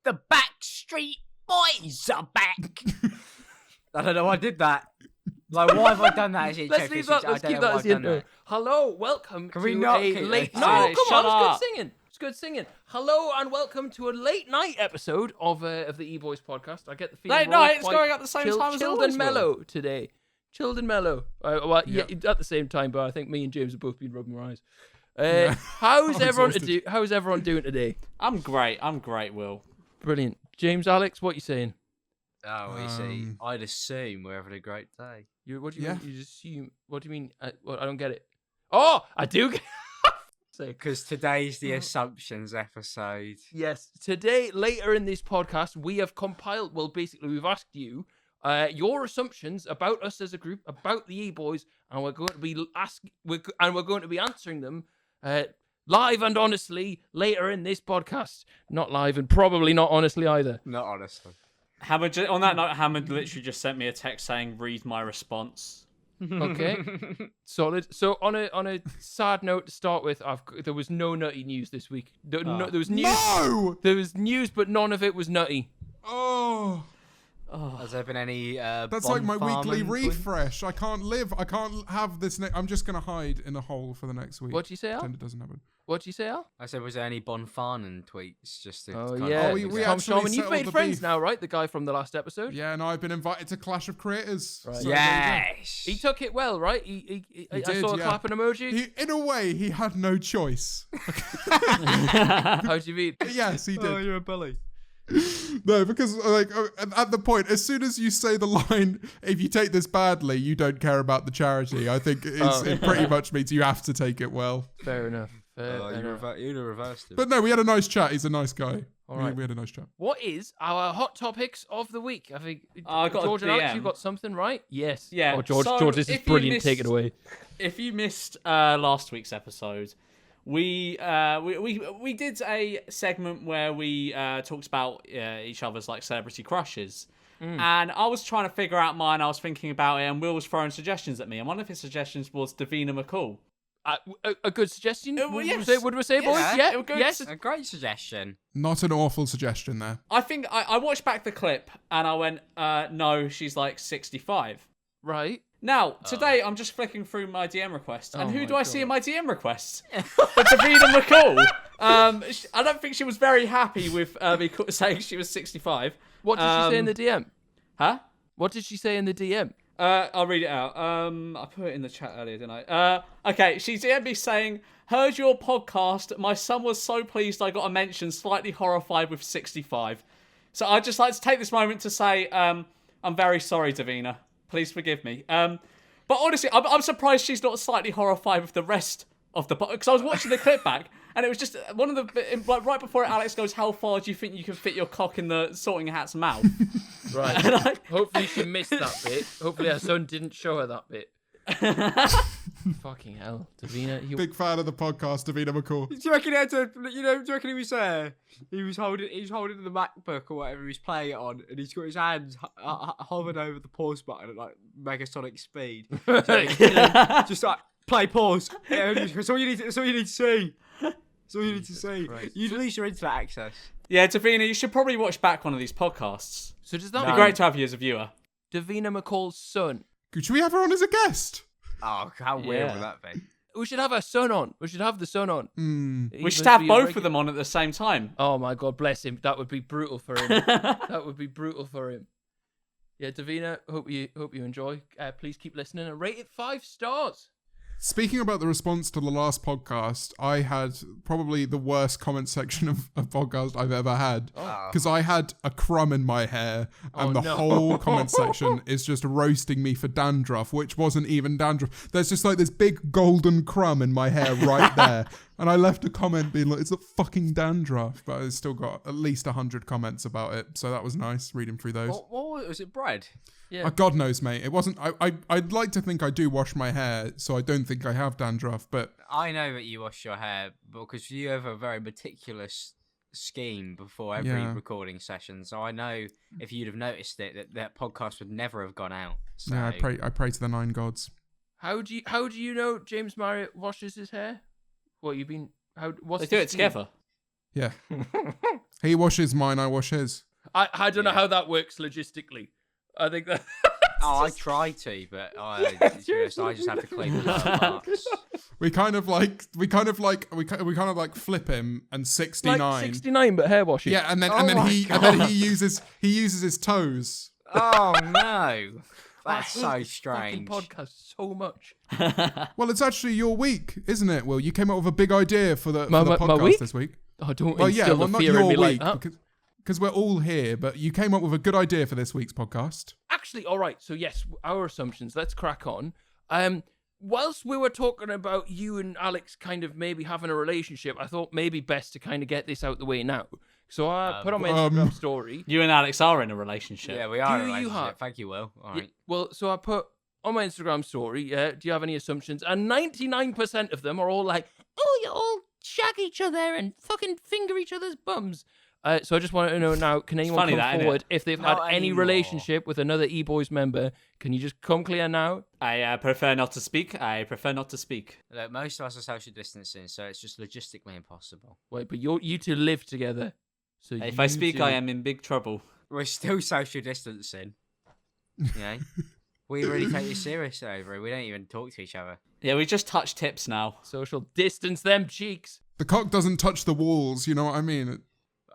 The Backstreet Boys are back. I don't know why I did that. Like, why have I done that as intro? Let's keep that as the intro. Hello, welcome to a late... No, come on, it's good singing. It's good singing. Hello and welcome to a late night episode of the Eboys podcast. I get the feeling Late night, it's going at the same time as chilled and mellow today. Chilled and mellow. Yeah, at the same time, but I think me and James have both been rubbing our eyes. How's everyone doing today? I'm great, Will. Brilliant. James, Alex, what are you saying? Oh, you see, I'd assume we're having a great day. What do you mean? You assume? What do you mean? I don't get it. Oh, I do get Because today's the assumptions episode. Yes. Today, later in this podcast, we have compiled, we've asked you your assumptions about us as a group, about the E-Boys, and we're going to be answering them live and honestly later in this podcast. Not live and probably not honestly either. Not honestly. Hamid, on that note, Hamid literally just sent me a text saying, "Read my response." Okay, solid. So on a sad note to start with, there was no nutty news this week. There was news. No! There was news, but none of it was nutty. Oh. Has there been any? That's like my weekly refresh. I can't have this. I'm just gonna hide in a hole for the next week. What'd you say, Al? Pretend it doesn't happen. What'd you say, Al? I said, was there any Bonfarnon tweets? Just to we Tom actually Sharman, you've made settled the friends beef. now, right? The guy from the last episode. Yeah, and I've been invited to Clash of Creators. Right. So Yes. He took it well, right? I saw a clapping emoji. In a way, he had no choice. How do you mean? Yes, he did. Oh, you're a bully. No, because at the point, as soon as you say the line, "If you take this badly, you don't care about the charity," I think it pretty much means you have to take it well. Fair enough. You'd have reversed it. But no, we had a nice chat. He's a nice guy. All right. We had a nice chat. What is our hot topics of the week? I think I got George a and Alex, DM. you got something, right? Yes. Yeah. Oh, George, So this is if you brilliant. Take it away. If you missed last week's episode, we did a segment where we talked about each other's like celebrity crushes. And I was trying to figure out mine. I was thinking about it, and Will was throwing suggestions at me. And one of his suggestions was Davina McCall. A good suggestion. Yes. Would we say, boys? Yeah, Yes. A great suggestion. Not an awful suggestion there. I think I watched back the clip, and I went, no, she's like 65. Right. Now, today, I'm just flicking through my DM requests, and who do I see in my DM requests? Davina McCall. I don't think she was very happy with me saying she was 65. What did she say in the DM? Huh? What did she say in the DM? I'll read it out. I put it in the chat earlier, didn't I? Okay, she DM'd me saying, "Heard your podcast. My son was so pleased I got a mention, slightly horrified with 65. So I'd just like to take this moment to say, I'm very sorry, Davina. Please forgive me. But honestly, I'm surprised she's not slightly horrified with the rest of the podcast. Because I was watching the clip back, and it was just one of the... Right before it, Alex goes, "How far do you think you can fit your cock in the sorting hat's mouth?" Right. Hopefully she missed that bit. Hopefully her son didn't show her that bit. Fucking hell, Davina. Big fan of the podcast, Davina McCall. Do you reckon he had to? Do you reckon he was he was holding the MacBook or whatever he was playing it on, and he's got his hands hovered over the pause button at like megasonic speed. So, just like play pause. That's all you need. That's all you need to see. That's all you need to see. You lose your internet access. Yeah, Davina, you should probably watch back one of these podcasts. So does that It'd be great to have you as a viewer. Davina McCall's son? Should we have her on as a guest? Oh, how weird would that be? We should have her son on. We should have the son on. We should have both of them on at the same time. Oh my God, bless him. That would be brutal for him. That would be brutal for him. Yeah, Davina, hope you enjoy. Please keep listening and rate it 5 stars. Speaking about the response to the last podcast, I had probably the worst comment section of a podcast I've ever had. Because I had a crumb in my hair, and whole comment section is just roasting me for dandruff, which wasn't even dandruff. There's just like this big golden crumb in my hair right there. And I left a comment being like, "It's a fucking dandruff." But I still got at least 100 comments about it. So that was nice reading through those. What was it? Bread? Yeah. God knows, mate. It wasn't. I'd like to think I do wash my hair, so I don't think I have dandruff. But I know that you wash your hair because you have a very meticulous scheme before every recording session. So I know if you'd have noticed it, that podcast would never have gone out. So. yeah, I pray to the 9 gods. How do you know James Marriott washes his hair? What you've been? What's They do it together. Yeah. He washes mine, I wash his. I don't know how that works logistically. I think that. I try to, but I just have to clean the parts. We kind of like flip him and 69. Like 69, but hair washing. Yeah, and then he uses his toes. Oh no, that's so Fucking strange. podcast so much. Well, it's actually your week, isn't it? Will, you came up with a big idea for the podcast my week? this week. Oh, don't Well, instill the not fear in your me week like that. because we're all here, but you came up with a good idea for this week's podcast. Actually, all right. So yes, our assumptions. Let's crack on. Whilst we were talking about you and Alex kind of maybe having a relationship, I thought maybe best to kind of get this out the way now. So I put on my Instagram story. You and Alex are in a relationship. Yeah, we are. Do in a you relationship. have- Thank you, Will. All right. Yeah, well, so I put on my Instagram story, do you have any assumptions? And 99% of them are all like, oh, you all shag each other and fucking finger each other's bums. So I just want to know now, can anyone funny come that, innit? forward if they've had Not any anymore. relationship with another Eboys member? Can you just come clear now? I prefer not to speak. Look, most of us are social distancing, so it's just logistically impossible. Wait, but you two live together. So If you I speak, two- I am in big trouble. We're still social distancing. You know, we really take this seriously over it. We don't even talk to each other. Yeah, we just touch tips now. social distance them cheeks. The cock doesn't touch the walls. You know what I mean?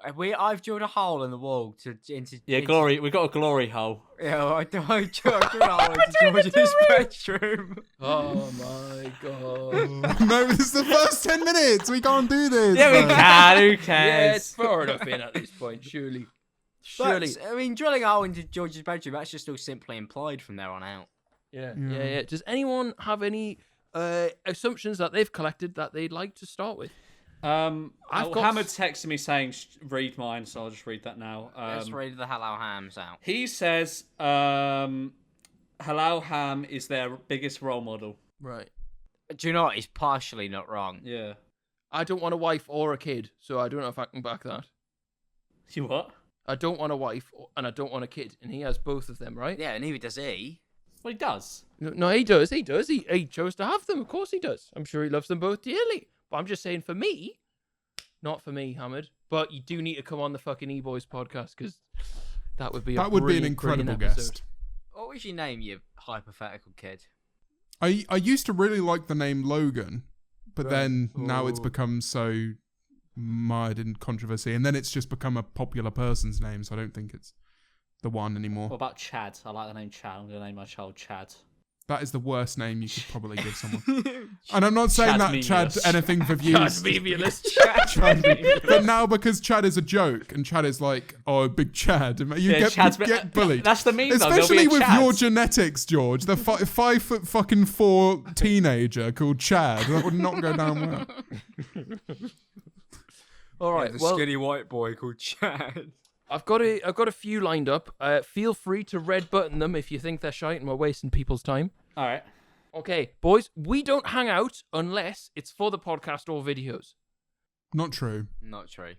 I've drilled a hole in the wall into. Glory. We got a glory hole. Yeah, I drilled a hole into George's bedroom. Oh my god. No, this is the first 10 minutes. We can't do this. Yeah, we man. can. Who Yeah, cares? it's far enough in at this point, surely. But, Surely. I mean, drilling a hole into George's bedroom, that's just all simply implied from there on out. Yeah. Does anyone have any assumptions that they've collected that they'd like to start with? I've got- Hammer texted me saying read mine, so I'll just read that now. Let's read the Hello Hams out. He says Halal Ham is their biggest role model. Right. Do you know what? He's partially not wrong. Yeah. I don't want a wife or a kid, so I don't know if I can back that. You what? I don't want a wife and I don't want a kid, and he has both of them, right? Yeah, neither does he. Well, he does. No, he does. He chose to have them. Of course he does. I'm sure he loves them both dearly. But I'm just saying, for me, not for me, Hamid. But you do need to come on the fucking Eboys podcast because that would be That would be an brilliant incredible episode. guest. What was your name, you hypothetical kid? I used to really like the name Logan, but Right. then now it's Oh. become so mired in controversy, and then it's just become a popular person's name, so I don't think it's the one What anymore. about Chad? I like the name Chad. I'm going to name my child Chad. That is the worst name you could probably give someone. And I'm not saying that Chad Chad anything for God, views. meaningless. But now because Chad is a joke and Chad is like, oh, big Chad, you Chad's get bullied. That's the meme, though. There'll Especially be a with Chad. your genetics, George. The 5'4" teenager called Chad. That would not go down well. All right. The Well, skinny white boy called Chad. I've got a few lined up. Feel free to red button them if you think they're shite and we're wasting people's time. All right. Okay, boys, we don't hang out unless it's for the podcast or videos. Not true. Not true.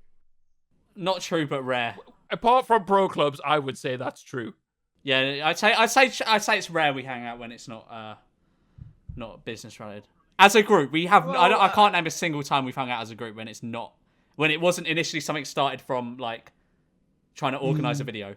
Not true, but rare. Apart from pro clubs, I would say that's true. Yeah, I'd say it's rare we hang out when it's not business related. As a group, we have. I can't name a single time we've hung out as a group when it wasn't initially something started from like trying to organise a video.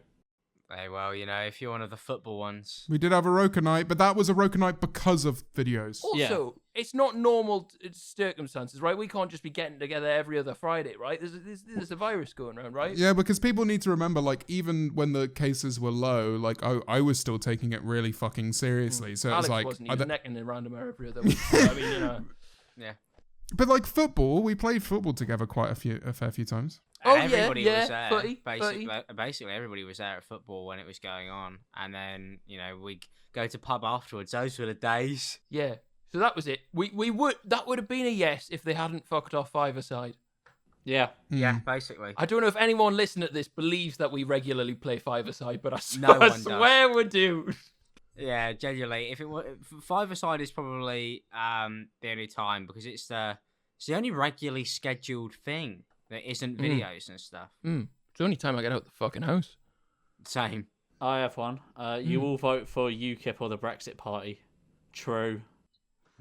Hey, well, you know, if you're one of the football ones. We did have a Roka night, but that was a Roka night because of videos. Also, it's not normal circumstances, right? We can't just be getting together every other Friday, right? There's a virus going around, right? Yeah, because people need to remember, like, even when the cases were low, like, I was still taking it really fucking seriously. So Alex it's like, wasn't. He was necking a random every other week. So, I mean, you know. Yeah. but like football, we played football together a fair few times. Oh, Everybody yeah, was there. footy. Basically, everybody was there at football when it was going on. And then, you know, we go to pub afterwards. Those were the days. Yeah. So that was it. That would have been a yes if they hadn't fucked off five-a-side. Yeah. Yeah, basically. I don't know if anyone listening to this believes that we regularly play five-a-side, but No one I does. swear we do. Yeah, genuinely. If it were five-a-side is probably the only time because it's the only regularly scheduled thing that isn't videos and stuff. It's the only time I get out the fucking house. Same. I have one. You all vote for UKIP or the Brexit Party. True.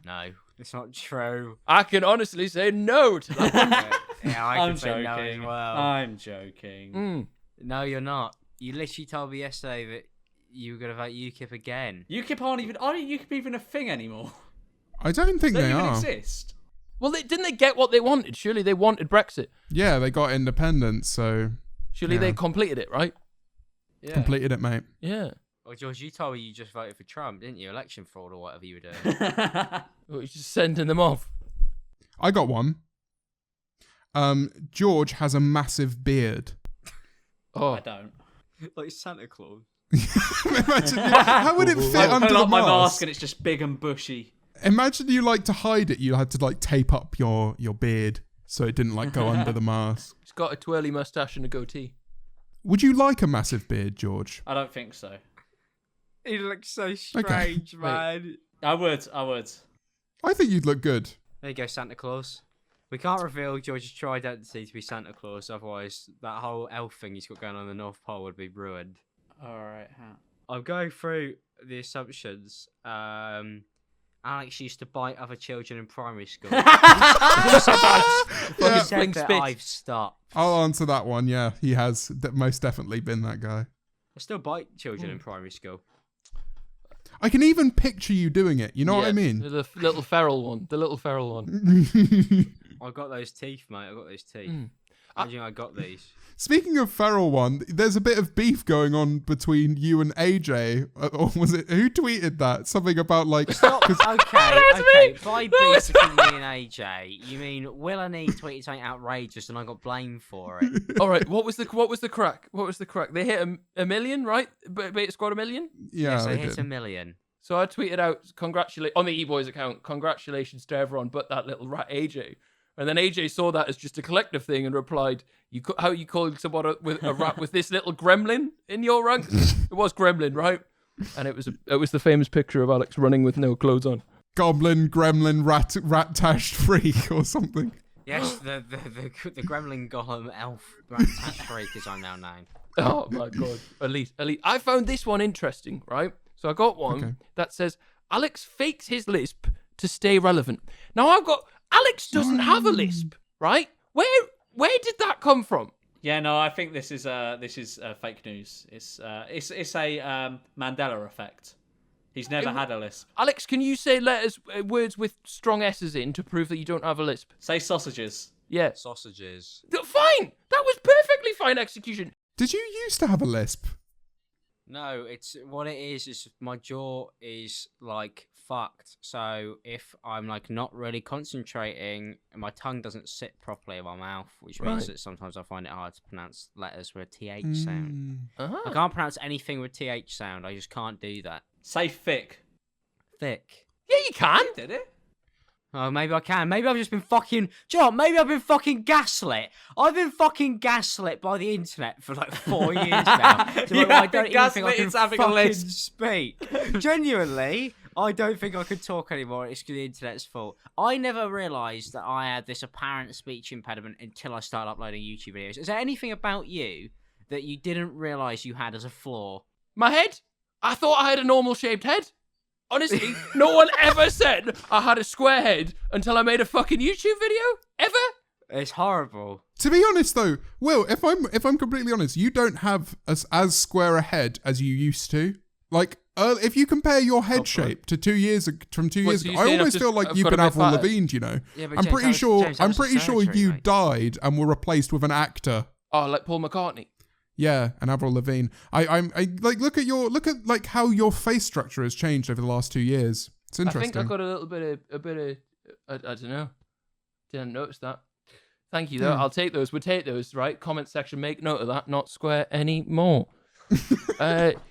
No, it's not true. I can honestly say no to that. Yeah, I I'm can say no as joking. well. I'm joking. No, you're not. You literally told me yesterday that you were going to vote UKIP again. UKIP aren't UKIP even a thing anymore? I don't think They they don't even are. exist. Well, didn't they get what they wanted? Surely they wanted Brexit. Yeah, they got independence, so Surely Yeah. they completed it, right? Yeah. completed it, mate. Yeah. Well, George, you told me you just voted for Trump, didn't you? Election fraud or whatever you were doing. Well, he's just sending them off. I got one. George has a massive beard. Oh, I don't. Like Santa Claus. Imagine how would it fit I under pull the up my mask? mask and it's just big and bushy. Imagine you like to hide it. You had to like tape up your beard so it didn't like go under the mask. he's got a twirly mustache and a goatee. Would you like a massive beard, George? I don't think so. He looks so strange, man. I would. I think you'd look good. There you go, Santa Claus. We can't reveal George's true identity to be Santa Claus, otherwise that whole elf thing he's got going on in the North Pole would be ruined. Alright, I'm going through the assumptions. Alex used to bite other children in primary school. Yeah. Said that spit. I've stopped. I'll answer that one. Yeah, he has most definitely been that guy. I still bite children in primary school. I can even picture you doing it. You know what I mean? The little feral one. The little feral one. I got those teeth, mate. I got those teeth. Mm. Imagine I got these. Speaking of feral one, there's a bit of beef going on between you and AJ. Or was it who tweeted that? Something about like. Stop. 'cause- Okay. By beef between me and AJ, you mean Will and E tweeted something outrageous and I got blamed for it? All right. What was the crack? They hit a million, right? Beta Squad a million. yeah, Yes, I I hit did. 1 million. So I tweeted out on the Eboys account, congratulations to everyone but that little rat AJ. And then AJ saw that as just a collective thing and replied, "How you calling someone with a rat with this little gremlin in your ranks?" It was gremlin, right? And it was the famous picture of Alex running with no clothes on. Goblin, gremlin, rat-tashed freak or something. Yes, the Gremlin Golem Elf Rat Freak as I'm now named. Oh my god. Elite. I found this one interesting, right? So I got one Okay. that says Alex fakes his lisp to stay relevant. Now I've got Alex doesn't have a lisp, right? Where did that come from? Yeah, no, I think this is fake news. It's a Mandela effect. He's never had a lisp. Alex, can you say words with strong S's in to prove that you don't have a lisp? Say sausages. Yeah. Sausages. Fine. That was perfectly fine execution. Did you used to have a lisp? No, it's what it is my jaw is like fucked. So if I'm like not really concentrating, my tongue doesn't sit properly in my mouth, which means Right. that sometimes I find it hard to pronounce letters with a TH sound. Uh-huh. I can't pronounce anything with TH sound. I just can't do that. Say thick. Thick. Yeah, you can. Did it? Oh, maybe I can. Maybe I've just been fucking... Do you know what? Maybe I've been fucking gaslit. I've been fucking gaslit by the internet for like 4 years now. To You where I have don't been even think I gaslit can into having a fucking lisp. speak. Genuinely, I don't think I can talk anymore. It's the internet's fault. I never realised that I had this apparent speech impediment until I started uploading YouTube videos. Is there anything about you that you didn't realise you had as a flaw? My head? I thought I had a normal shaped head. Honestly, no one ever said I had a square head until I made a fucking YouTube video. Ever? It's horrible. To be honest, though, Will, if I'm completely honest, you don't have as square a head as you used to. Like, if you compare your head shape to 2 years from 2 years so ago, you're I saying almost I've feel just- like I've you've got a been bit Avril fatter? Lavigne. You know, Yeah, but I'm James, pretty that was- sure. James, that I'm was pretty sure surgery, you mate. died and were replaced with an actor. Oh, like Paul McCartney. Yeah, and Avril Lavigne. I like look at like how your face structure has changed over the last 2 years. It's I interesting. think I got a little bit of I don't know. Didn't notice that. Thank you though. I'll take those. We'll take those, right? Comment section, make note of that. Not square anymore.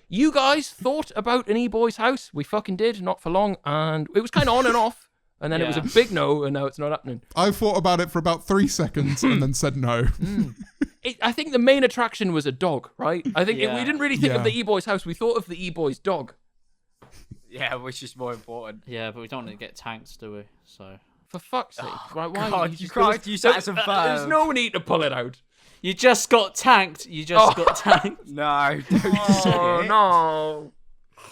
You guys thought about an E-Boys house. We fucking did, not for long, and it was kind of on and off. And then it was a Yeah. big no, and now it's not happening. I thought about it for about 3 seconds and then said no. I think the main attraction was a dog, right? I think we Yeah. didn't really think of Yeah. the E-Boys house. We thought of the E-Boys dog. Yeah, which is more important. Yeah, but we don't want to get tanked, do we? So For fuck's sake. Right, why? God, you just- can't use that as a There's verb. no need to pull it out. you just got tanked. You just got tanked. No, don't say Oh, it. no.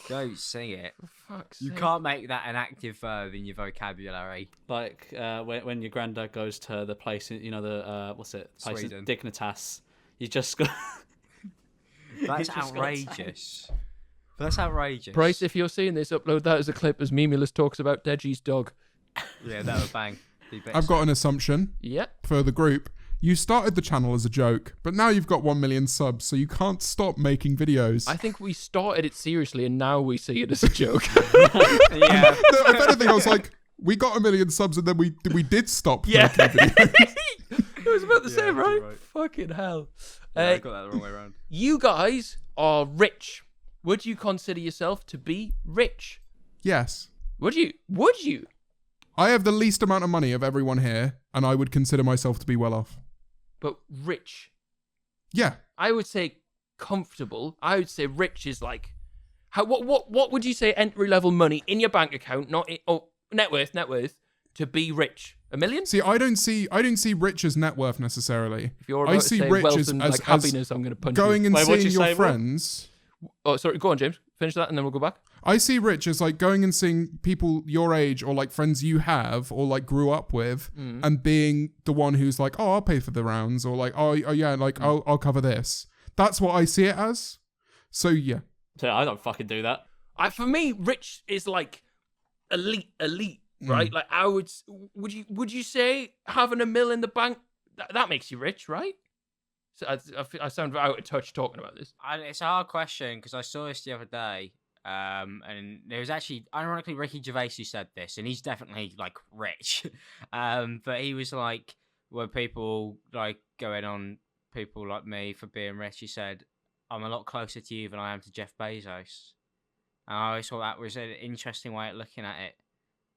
Don't sing it. For fuck's You sake. can't make that an active verb in your vocabulary. Like when your granddad goes to the place, the what's it? Place Sweden. Dignitas. You just got. That's just gotta outrageous. That's outrageous. Bryce, if you're seeing this, upload that as a clip as Memulus talks about Deji's dog. Yeah, that would bang. I've got an assumption Yep. for the group. You started the channel as a joke, but now you've got 1 million subs, so you can't stop making videos. I think we started it seriously and now we see it as a joke. Yeah. No, if anything, I was like, we got 1 million subs and then we did stop making videos. It was about the same, right? right. Fucking hell. I got that the wrong way around. You guys are rich. Would you consider yourself to be rich? Yes. Would you? Would you? I have the least amount of money of everyone here, and I would consider myself to be well off. But rich. Yeah. I would say comfortable. I would say rich is like what would you say entry level money in your bank account, net worth to be rich? 1 million? See, I don't see rich as net worth necessarily. If you're I about see to say rich wealth as, and as, like as happiness, I'm going to punch going you. and Wait, what'd seeing you your say, friends. Oh, sorry. Go on, James. Finish that and then we'll go back. I see rich as like going and seeing people your age or like friends you have or like grew up with and being the one who's like, oh, I'll pay for the rounds or like, oh yeah, like I'll cover this. That's what I see it as. So yeah. So I don't fucking do that. For me, rich is like elite, right? Like would you say having 1 mil in the bank, that makes you rich, right? So I sound out of touch talking about this. It's a hard question because I saw this the other day, and there was actually, ironically, Ricky Gervais who said this, and he's definitely like rich, but he was like, when people like going on people like me for being rich, he said, I'm a lot closer to you than I am to Jeff Bezos, and I always thought that was an interesting way of looking at it,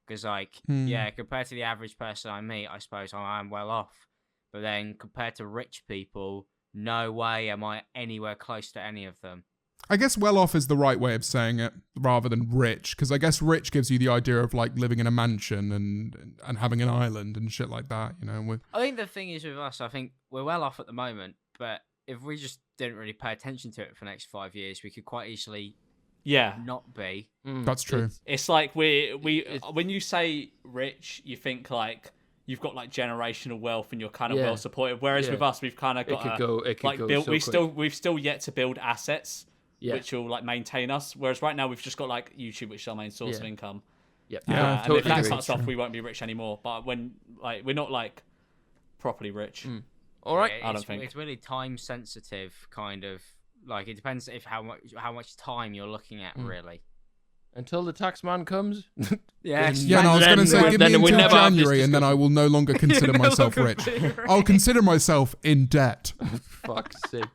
because like, yeah, compared to the average person I meet, I suppose I am well off, but then compared to rich people, no way am I anywhere close to any of them. I guess well off is the right way of saying it rather than rich, because I guess rich gives you the idea of like living in a mansion and having an island and shit like that, you know. I think the thing is with us, I think we're well off at the moment, but if we just didn't really pay attention to it for the next 5 years, we could quite easily not be. That's true. It's like when you say rich, you think like you've got like generational wealth and you're kind of well supported. Whereas with us, we've kind of got we've still yet to build assets which will like maintain us. Whereas right now we've just got like YouTube, which is our main source of income. Yep. Yeah, And if that's not stuff, we won't be rich anymore. But when like we're not like properly rich. All right. I don't think it's really time sensitive, kind of like it depends if how much time you're looking at really. Until the tax man comes. Yes. Yeah, no, I was going to say, give me then we until never have this January and then I will no longer consider myself rich. I'll consider myself in debt. Fuck's sake.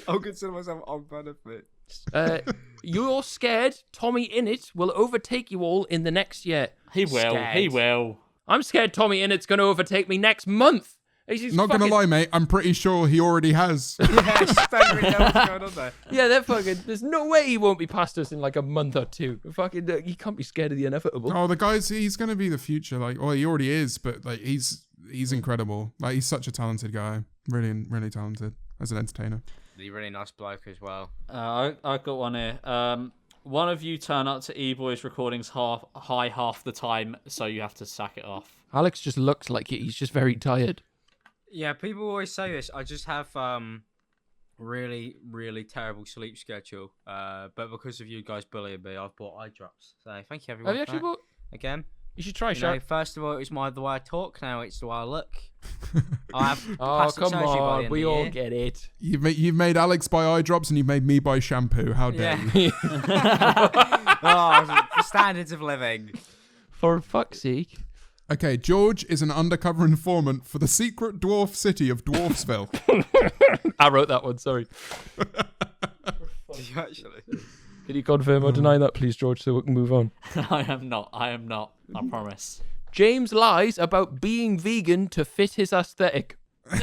I'll consider myself on benefit. You're scared Tommy Innit will overtake you all in the next year. he will. He will. I'm scared Tommy Innit's going to overtake me next month. Not going to lie, mate, I'm pretty sure he already has. Yeah, I just don't really know what's going on there. Yeah, they're fucking. There's no way he won't be past us in like a month or two. Fucking, he can't be scared of the inevitable. Oh, the guy's, he's going to be the future. Like, well, he already is, but like, he's incredible. Like, he's such a talented guy. Really, really talented as an entertainer. He's a really nice bloke as well. I got one here. One of you turn up to Eboys recordings half the time, so you have to sack it off. Alex just looks like it. He's just very tired. Yeah, people always say this. I just have really, really terrible sleep schedule. But because of you guys bullying me, I've bought eye drops. So thank you, everyone. Have you actually bought? Again? You should try, You know, Shark. first of all, it was the way I talk. Now it's the way I look. I have Oh, plastic come surgery by the on. end of We the all year. get it. You've made Alex buy eye drops and you've made me buy shampoo. How dare you? Oh, the standards of living. For fuck's sake. Okay, George is an undercover informant for the secret dwarf city of Dwarfsville. I wrote that one, sorry. Did you actually? Can you confirm or deny that, please, George, so we can move on? I am not. I promise. James lies about being vegan to fit his aesthetic. What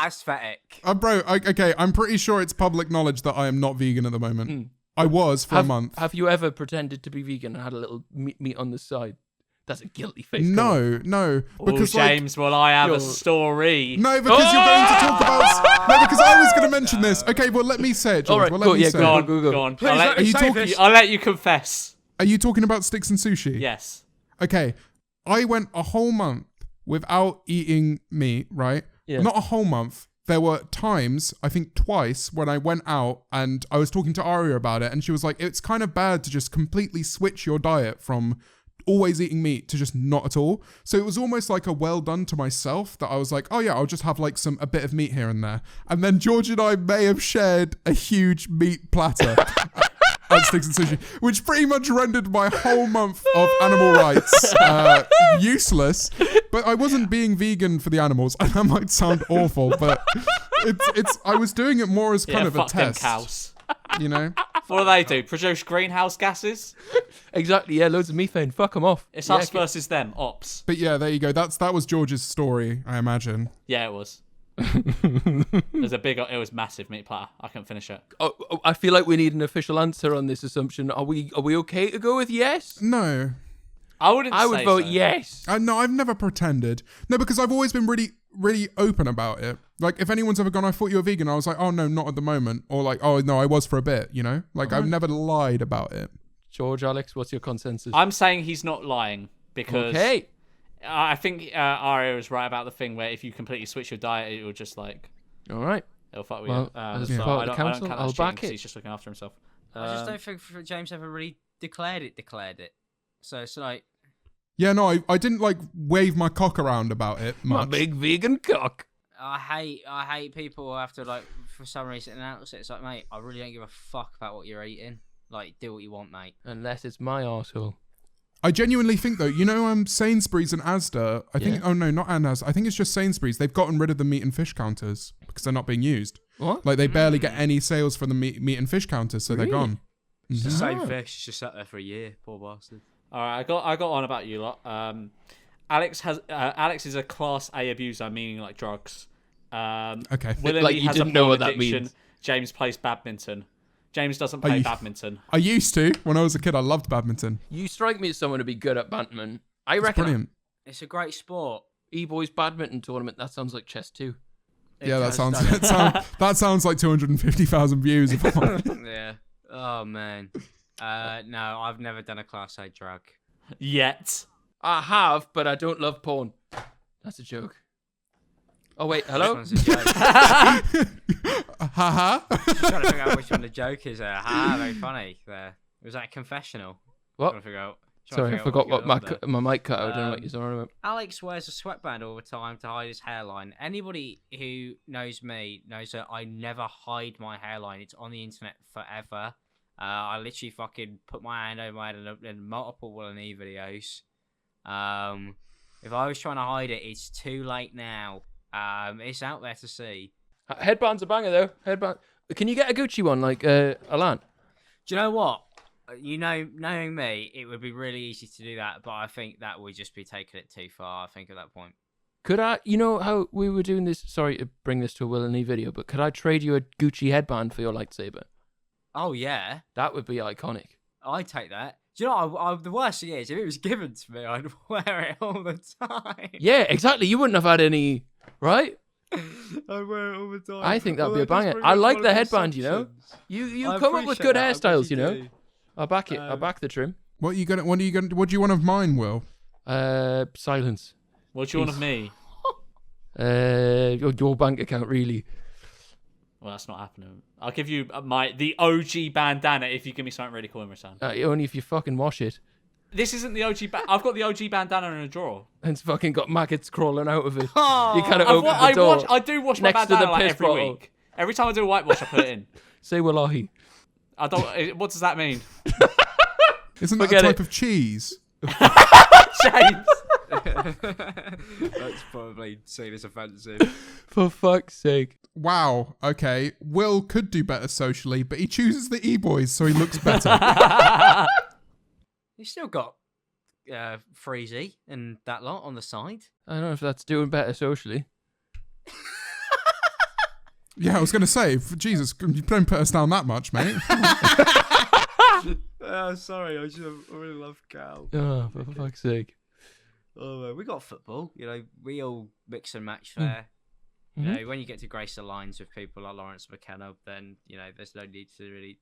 aesthetic? Bro, okay, I'm pretty sure it's public knowledge that I am not vegan at the moment. I was for a month. Have you ever pretended to be vegan and had a little meat on the side? That's a guilty face. No, because James, well, I have a story. No, because you're going to talk about. No, because I was going to mention this. Okay, well, let me say it, George. All right, well, go, let me yeah, say go it. on. Go on. Please I'll let let, me you say talk, this. I'll let you confess. Are you talking about sticks and sushi? Yes. Okay, I went a whole month without eating meat, right? Yeah. Not a whole month. There were times, I think twice, when I went out and I was talking to Aria about it, and she was like, it's kind of bad to just completely switch your diet from always eating meat to just not at all. So it was almost like a well done to myself that I was like, oh yeah, I'll just have like a bit of meat here and there. And then George and I may have shared a huge meat platter at Sticks and Sushi, which pretty much rendered my whole month of animal rights useless. But I wasn't being vegan for the animals, and that might sound awful, but it's I was doing it more as kind of a fuck them test. cows. You know? What do they do? Produce greenhouse gases? Exactly, yeah, loads of methane. Fuck them off. It's Yeah, us versus them, ops. But yeah, there you go. That was George's story, I imagine. Yeah, it was. It was massive meat platter. I couldn't finish it. Oh, I feel like we need an official answer on this assumption. Are we okay to go with yes? No. I would vote yes. No, I've never pretended. No, because I've always been really, really open about it. Like, if anyone's ever gone, I thought you were vegan, I was like, oh, no, not at the moment. Or like, oh, no, I was for a bit, you know? Like, I've never lied about it. George, Alex, what's your consensus? I'm saying he's not lying because Okay. I think Aria was right about the thing where if you completely switch your diet, it will just like All right. it'll fuck with Well, you. as So part of the I don't council, count that I'll as cheating back 'cause it. He's just looking after himself. I just don't think James ever really declared it. So it's like, Yeah, no, I didn't, like, wave my cock around about it My much. big vegan cock. I hate people who have to, like, for some reason announce it. It's like, mate, I really don't give a fuck about what you're eating. Like, do what you want, mate. Unless it's my arsehole. I genuinely think, though, you know, Sainsbury's and Asda, I think, oh no, not Asda, I think it's just Sainsbury's, they've gotten rid of the meat and fish counters because they're not being used. What? Like, they barely get any sales from the meat and fish counters, so they're Really? gone. It's the same Oh. fish, just sat there for a year. Poor bastard. All right, I got on about you lot. Alex is a class A abuser, meaning like drugs. Okay. Willingly Like, you has didn't a know porn what that addiction. means. James plays badminton. James doesn't play you- badminton. I used to. When I was a kid, I loved badminton. You strike me as someone to be good at badminton. I It's reckon brilliant. It's a great sport. Eboys badminton tournament, that sounds like chess too. Yeah, that does, sounds doesn't it? that sounds like 250,000 views. If I'm honest. Yeah. Oh man. No, I've never done a class A drug. Yet. I have, but I don't love porn. That's a joke. Oh wait, hello? Which one's a joke? Haha. Trying to figure out which one the joke is. Very funny. There. Was that a confessional? What? Trying to figure out. Sorry, I forgot what my mic cut out. I don't know what you're talking about. Alex wears a sweatband all the time to hide his hairline. Anybody who knows me knows that I never hide my hairline. It's on the internet forever. I literally fucking put my hand over my head in multiple Will and E videos. If I was trying to hide it, it's too late now. It's out there to see. Headband's a banger though. Headband. Can you get a Gucci one like Alan? Do you know what? Knowing me, it would be really easy to do that, but I think that would just be taking it too far. I think at that point. Could I? You know how we were doing this? Sorry to bring this to a Will and E video, but could I trade you a Gucci headband for your lightsaber? Oh yeah, That would be iconic. I'd take that. Do you know, the worst thing is, if it was given to me, I'd wear it all the time. Yeah, exactly. You wouldn't have had any, right? I'd wear it all the time. I think that'd be a Well, that banger. just I brings like up the one of headband, you know. assumptions. You I come up with appreciate good that, I hairstyles, you really know. do. I'll back it. I'll back the trim. What are you gonna? What do you want of mine, Will? Silence. What do you want of me? Your bank account, really. Well, that's not happening. I'll give you the OG bandana if you give me something really cool in return. Only if you fucking wash it. This isn't the OG. I've got the OG bandana in a drawer. And it's fucking got maggots crawling out of it. Oh, You kind of open the door. I do wash my next to bandana the like piss every bottle. week. Every time I do a whitewash, I put it in. Say wallahi. I don't. What does that mean? Isn't that a Forget type it. of cheese? James. That's probably seen as offensive. For fuck's sake. Wow. Okay. Will could do better socially, but he chooses the Eboys, so he looks better. He's still got Freezy and that lot on the side. I don't know if that's doing better socially. Yeah, I was gonna say, Jesus, you don't put us down that much, mate. Oh, sorry, I really love Cal. Oh, for fuck's sake. Oh, we got football. You know, we all mix and match there. You know, when you get to grace the lines with people like Lawrence McKenna, then there's no need to really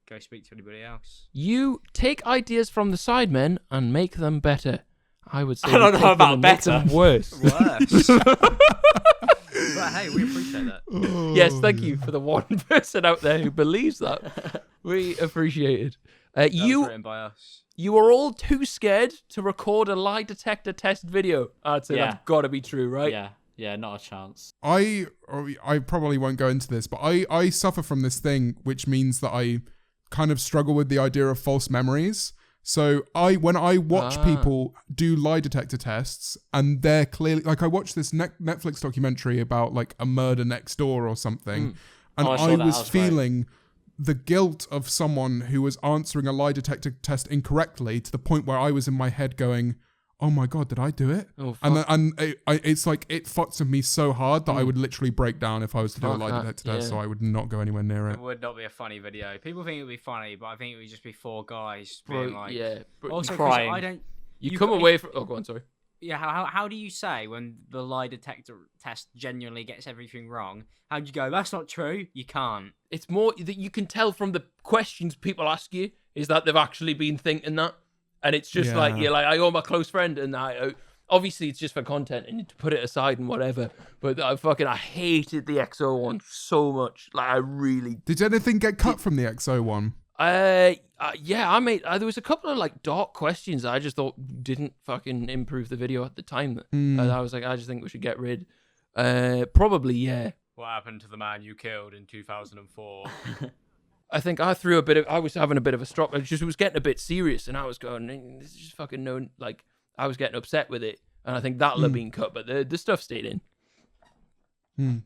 go speak to anybody else. You take ideas from the Sidemen and make them better. I would say I don't know about better. Make them worse. But hey, we appreciate that. Yes, thank you for the one person out there who believes that. We appreciate it. That was written by us. You were all too scared to record a lie detector test video. I'd say that's got to be true, right? Yeah, not a chance. I probably won't go into this, but I suffer from this thing, which means that I kind of struggle with the idea of false memories. So when I watch people do lie detector tests, and they're clearly like, I watched this Netflix documentary about like a murder next door or something, and I was feeling the guilt of someone who was answering a lie detector test incorrectly, to the point where I was in my head going, oh my God, did I do it? Oh, fuck. It's like, it fucks with me so hard that I would literally break down if I was to do a lie detector test, so I would not go anywhere near it. It would not be a funny video. People think it would be funny, but I think it would just be four guys being also crying. I don't. You come away from... Oh, go on, sorry. Yeah, how do you say when the lie detector test genuinely gets everything wrong? How do you go, that's not true? You can't. It's more that you can tell from the questions people ask you is that they've actually been thinking that. And it's just like, you're like, I owe my close friend, and obviously it's just for content and to put it aside and whatever. But I hated the XO one so much. Like, I really... Did anything get cut from the XO one? Yeah, there was a couple of like dark questions that I just thought didn't fucking improve the video at the time. And I was like, I just think we should get rid. Probably, yeah. What happened to the man you killed in 2004? I think I was having a bit of a stroke. It was getting a bit serious, and I was going, this is just fucking known. Like, I was getting upset with it, and I think that'll have been cut, but the stuff stayed in.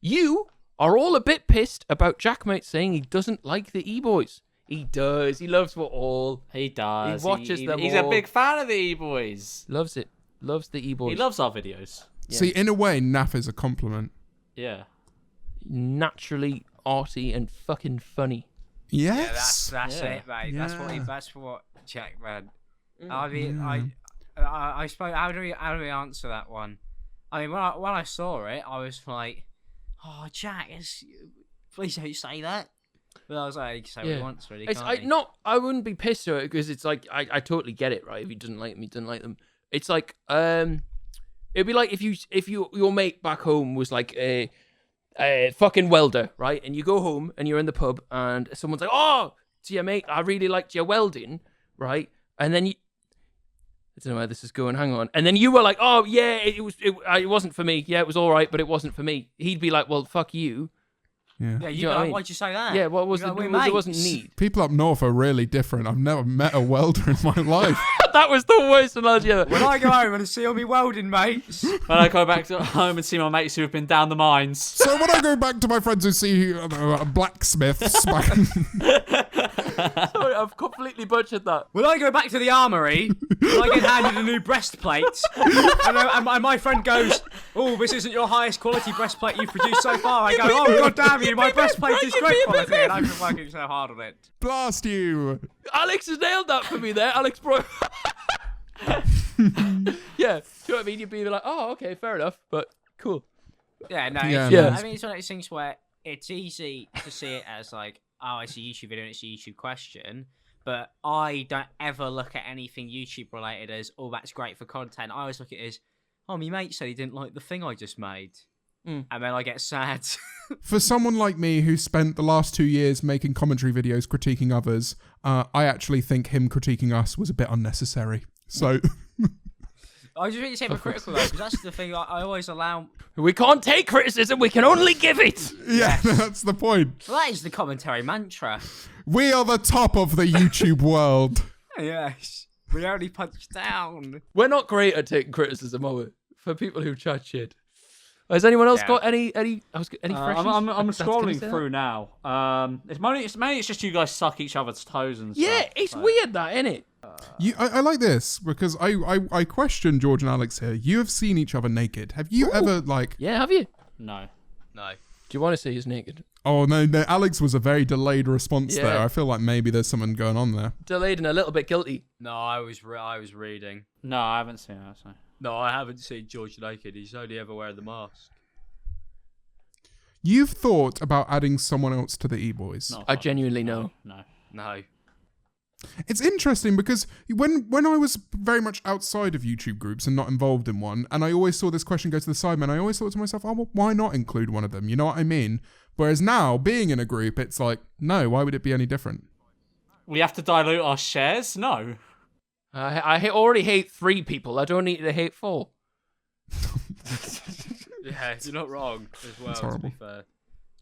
You are all a bit pissed about Jackmate saying he doesn't like the Eboys. He does. He loves what all. He does. He watches them. He's a big fan of the Eboys. Loves it. Loves the Eboys. He loves our videos. Yeah. See, in a way, naff is a compliment. Yeah. Naturally arty and fucking funny. Yes. Yeah, that's it, mate. Yeah. That's what Jack, man. I mean, I suppose, how do we answer that one? I mean, when I saw it, I was like, oh, Jack, please don't say that. But I was like, he can say what he wants, really. I wouldn't be pissed at it, because it's like, I totally get it, right? If he doesn't like them, he doesn't like them. It's like, it'd be like if your mate back home was like a fucking welder, right? And you go home and you're in the pub and someone's like, oh, to your mate, I really liked your welding, right? And then I don't know where this is going, hang on. And then you were like, oh, yeah, it wasn't for me. Yeah, it was all right, but it wasn't for me. He'd be like, well, fuck you. Yeah, why'd you say that? Yeah, what was it? There wasn't need. People up north are really different. I've never met a welder in my life. That was the worst analogy ever. When I go home and see all me welding mates. When I go back to home and see my mates who have been down the mines. So when I go back to my friends who see blacksmiths back Sorry, I've completely butchered that. When I go back to the armory, I get handed a new breastplate, and my friend goes, oh, this isn't your highest quality breastplate you've produced so far. I go, oh, god damn you, my breastplate is great quality, and I've been working so hard on it. Blast you! Alex has nailed that for me there. Alex Bro. Yeah, do you know what I mean? You'd be like, oh, okay, fair enough, but cool. Yeah, no, Yeah. I mean, it's one of those things where it's easy to see it as like, oh, it's a YouTube video and it's a YouTube question, but I don't ever look at anything YouTube related as, oh, that's great for content. I always look at it as, oh, my mate said he didn't like the thing I just made. And then I get sad. For someone like me who spent the last 2 years making commentary videos critiquing others, I actually think him critiquing us was a bit unnecessary. So... I just think it's hypocritical though, because that's the thing I always allow. We can't take criticism, we can only give it. Yeah, that's the point. Well, that is the commentary mantra. We are the top of the YouTube world. Yes, we only punch down. We're not great at taking criticism, are we? For people who chat shit. Has anyone else got any freshies? I'm scrolling through now. It's just you guys suck each other's toes and stuff. Yeah, it's weird that, isn't it? I like this because I question George and Alex here. You have seen each other naked. Have you ever like? Yeah, have you? No. No. Do you want to see us naked? Oh no, Alex was a very delayed response there. I feel like maybe there's something going on there. Delayed and a little bit guilty. No, I was reading. No, I haven't seen that. So. No, I haven't seen George naked. He's only ever wearing the mask. You've thought about adding someone else to the E-Boys. No, I genuinely know. No. It's interesting because when I was very much outside of YouTube groups and not involved in one, and I always saw this question go to the sidemen, I always thought to myself, oh, well, why not include one of them? You know what I mean? Whereas now, being in a group, it's like, no, why would it be any different? We have to dilute our shares? No. I already hate 3 people. I don't need to hate 4. Yeah, you're not wrong as well, to be fair.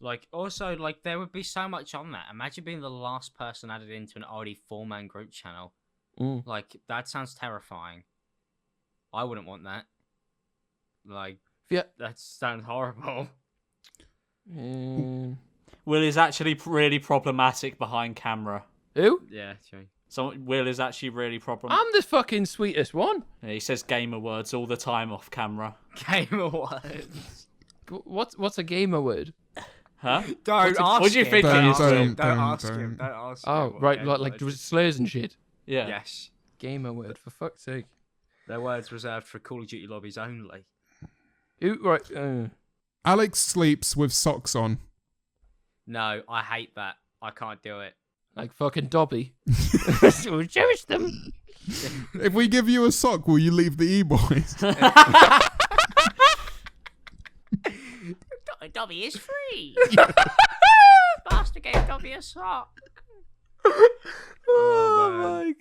Like, also, like, there would be so much on that. Imagine being the last person added into an already 4-man group channel. Like, that sounds terrifying. I wouldn't want that. Like, that sounds horrible. Will is actually really problematic behind camera. Who? Yeah, true. So Will is actually really problematic. I'm the fucking sweetest one. Yeah, he says gamer words all the time off camera. Gamer words. What's a gamer word? Huh? Don't ask what do you him. think it is, Will? Don't ask him. Don't ask him. Oh, right, like slurs and shit. Yeah. Yes. Gamer word, for fuck's sake. Their words reserved for Call of Duty lobbies only. Who? Right. Alex sleeps with socks on. No, I hate that. I can't do it. Like fucking Dobby. So cherish them. If we give you a sock, will you leave the E-Boys? Dobby is free. Bastard gave Dobby a sock. Oh my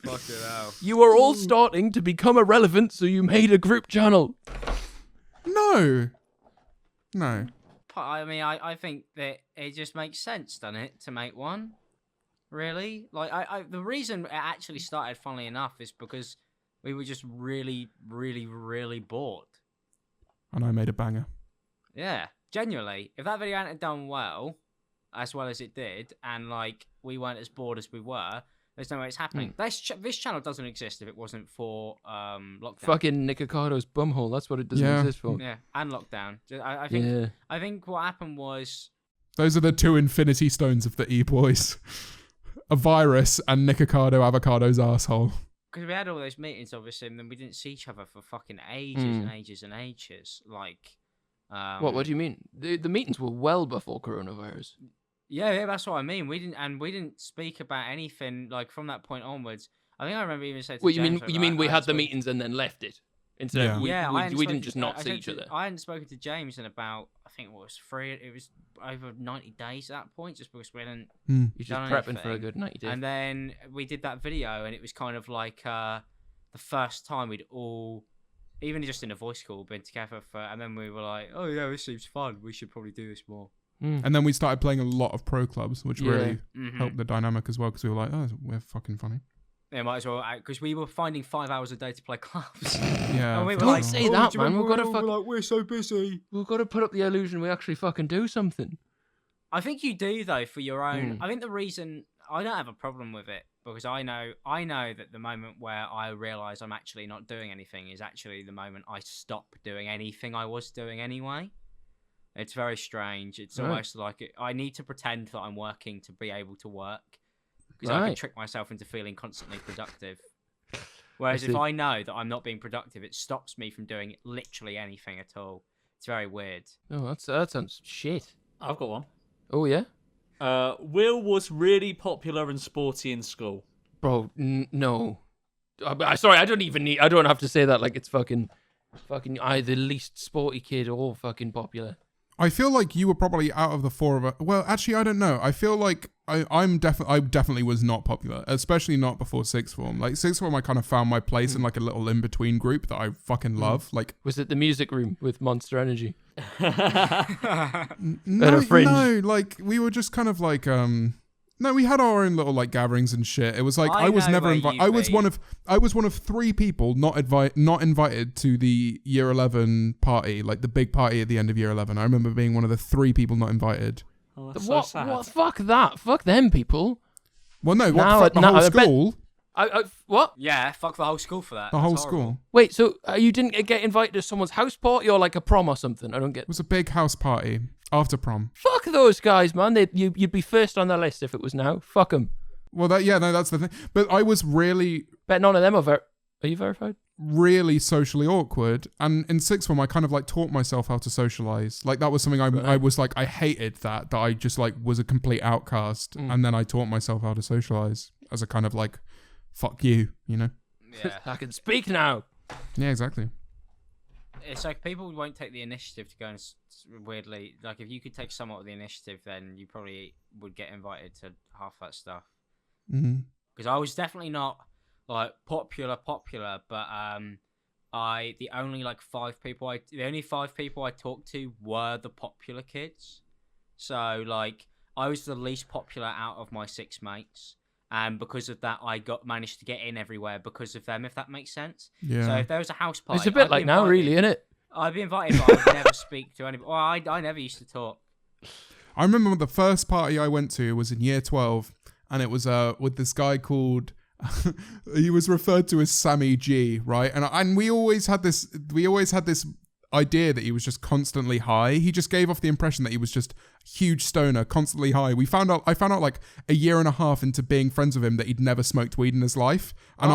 god. Fucking hell. You are all starting to become irrelevant, so you made a group channel. No. I mean, I think that it just makes sense, doesn't it, to make one? Really? Like, the reason it actually started, funnily enough, is because we were just really, really, really bored. And I made a banger. Yeah, genuinely. If that video hadn't done well as it did, and, like, we weren't as bored as we were, there's no way it's happening. This channel doesn't exist if it wasn't for lockdown. Fucking Nick Ricardo's bumhole, that's what it doesn't exist for. Yeah, and lockdown. I think what happened was... Those are the 2 infinity stones of the E-Boys. A virus and Nick Ricardo Avocado's asshole. Because we had all those meetings, obviously, and then we didn't see each other for fucking ages and ages and ages. Like... What do you mean? The meetings were well before coronavirus. Yeah, that's what I mean. We didn't speak about anything like from that point onwards. I think I remember even saying. Well, you mean we had the meetings and then left it instead of we didn't just not see each other. I hadn't spoken to James in about I think it was over 90 days at that point, just because we hadn't. You're just prepping for a good 90 days. And then we did that video, and it was kind of like the first time we'd all. Even just in a voice call, been together and then we were like, "Oh yeah, this seems fun. We should probably do this more." And then we started playing a lot of pro clubs, which really helped the dynamic as well, because we were like, "Oh, we're fucking funny." Yeah, might as well, because we were finding 5 hours a day to play clubs. Yeah, and we were don't like, say that, man. We're so busy. We've got to put up the illusion we actually fucking do something. I think you do though for your own. I think the reason I don't have a problem with it because I know that the moment where I realise I'm actually not doing anything is actually the moment I stop doing anything I was doing anyway. It's very strange. It's almost like I need to pretend that I'm working to be able to work because I can trick myself into feeling constantly productive. Whereas if I know that I'm not being productive, it stops me from doing literally anything at all. It's very weird. Oh, that sounds shit. I've got one. Oh yeah. Will was really popular and sporty in school. Bro, no. Sorry, I don't have to say that like it's fucking the least sporty kid or fucking popular. I feel like you were probably out of the 4 of us. Well, actually, I don't know. I feel like I definitely was not popular, especially not before sixth form. Like sixth form, I kind of found my place in like a little in between group that I fucking love. Like, was it the music room with Monster Energy? No, like we were just kind of like no, we had our own little like gatherings and shit. It was like I was never invited. I was one of 3 people not invited to the year 11 party, like the big party at the end of year 11. I remember being one of the 3 people not invited. Oh, that's what? so sad. What? Fuck that. Fuck them people. Well, no, fuck the whole school. What? Yeah, fuck the whole school for that. The whole school. Wait, so you didn't get invited to someone's house party or like a prom or something? I don't get. It was a big house party after prom. Fuck those guys, man. You'd be first on their list if it was now. Fuck them. Well, that's the thing. But I was really. Bet none of them are. Are you verified? really socially awkward. And in sixth form, I kind of like taught myself how to socialize. Like that was something I was like, I hated that I just like was a complete outcast. And then I taught myself how to socialize as a kind of like, fuck you, you know? Yeah. I can speak now. Yeah, exactly. It's like people won't take the initiative to go and weirdly, like if you could take somewhat of the initiative, then you probably would get invited to half that stuff. Because I was definitely not like popular, but the only 5 people I talked to were the popular kids. So like I was the least popular out of my 6 mates. And because of that, I managed to get in everywhere because of them, if that makes sense. Yeah. So if there was a house party... It's a bit like now, really, isn't it? I'd be invited, but I would never speak to anybody. Well, I never used to talk. I remember the first party I went to was in year 12, and it was with this guy called... he was referred to as Sammy G, right? And we always had this idea that he was just constantly high. He just gave off the impression that he was just huge stoner, constantly high. I found out like a year and a half into being friends with him that he'd never smoked weed in his life. And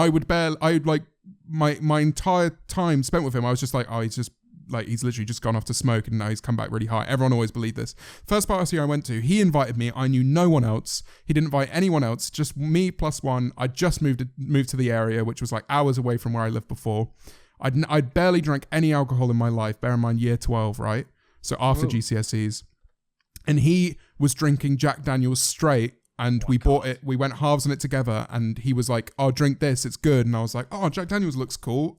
my entire time spent with him, I was just like, oh, he's literally just gone off to smoke and now he's come back really high. Everyone always believed this. First party I went to, he invited me. I knew no one else. He didn't invite anyone else, just me plus one. I just moved to the area, which was like hours away from where I lived before. I'd barely drank any alcohol in my life, bear in mind year 12, right? So after GCSEs. And he was drinking Jack Daniels straight, and we bought it. We went halves on it together, and he was like, oh, drink this, it's good. And I was like, oh, Jack Daniels looks cool.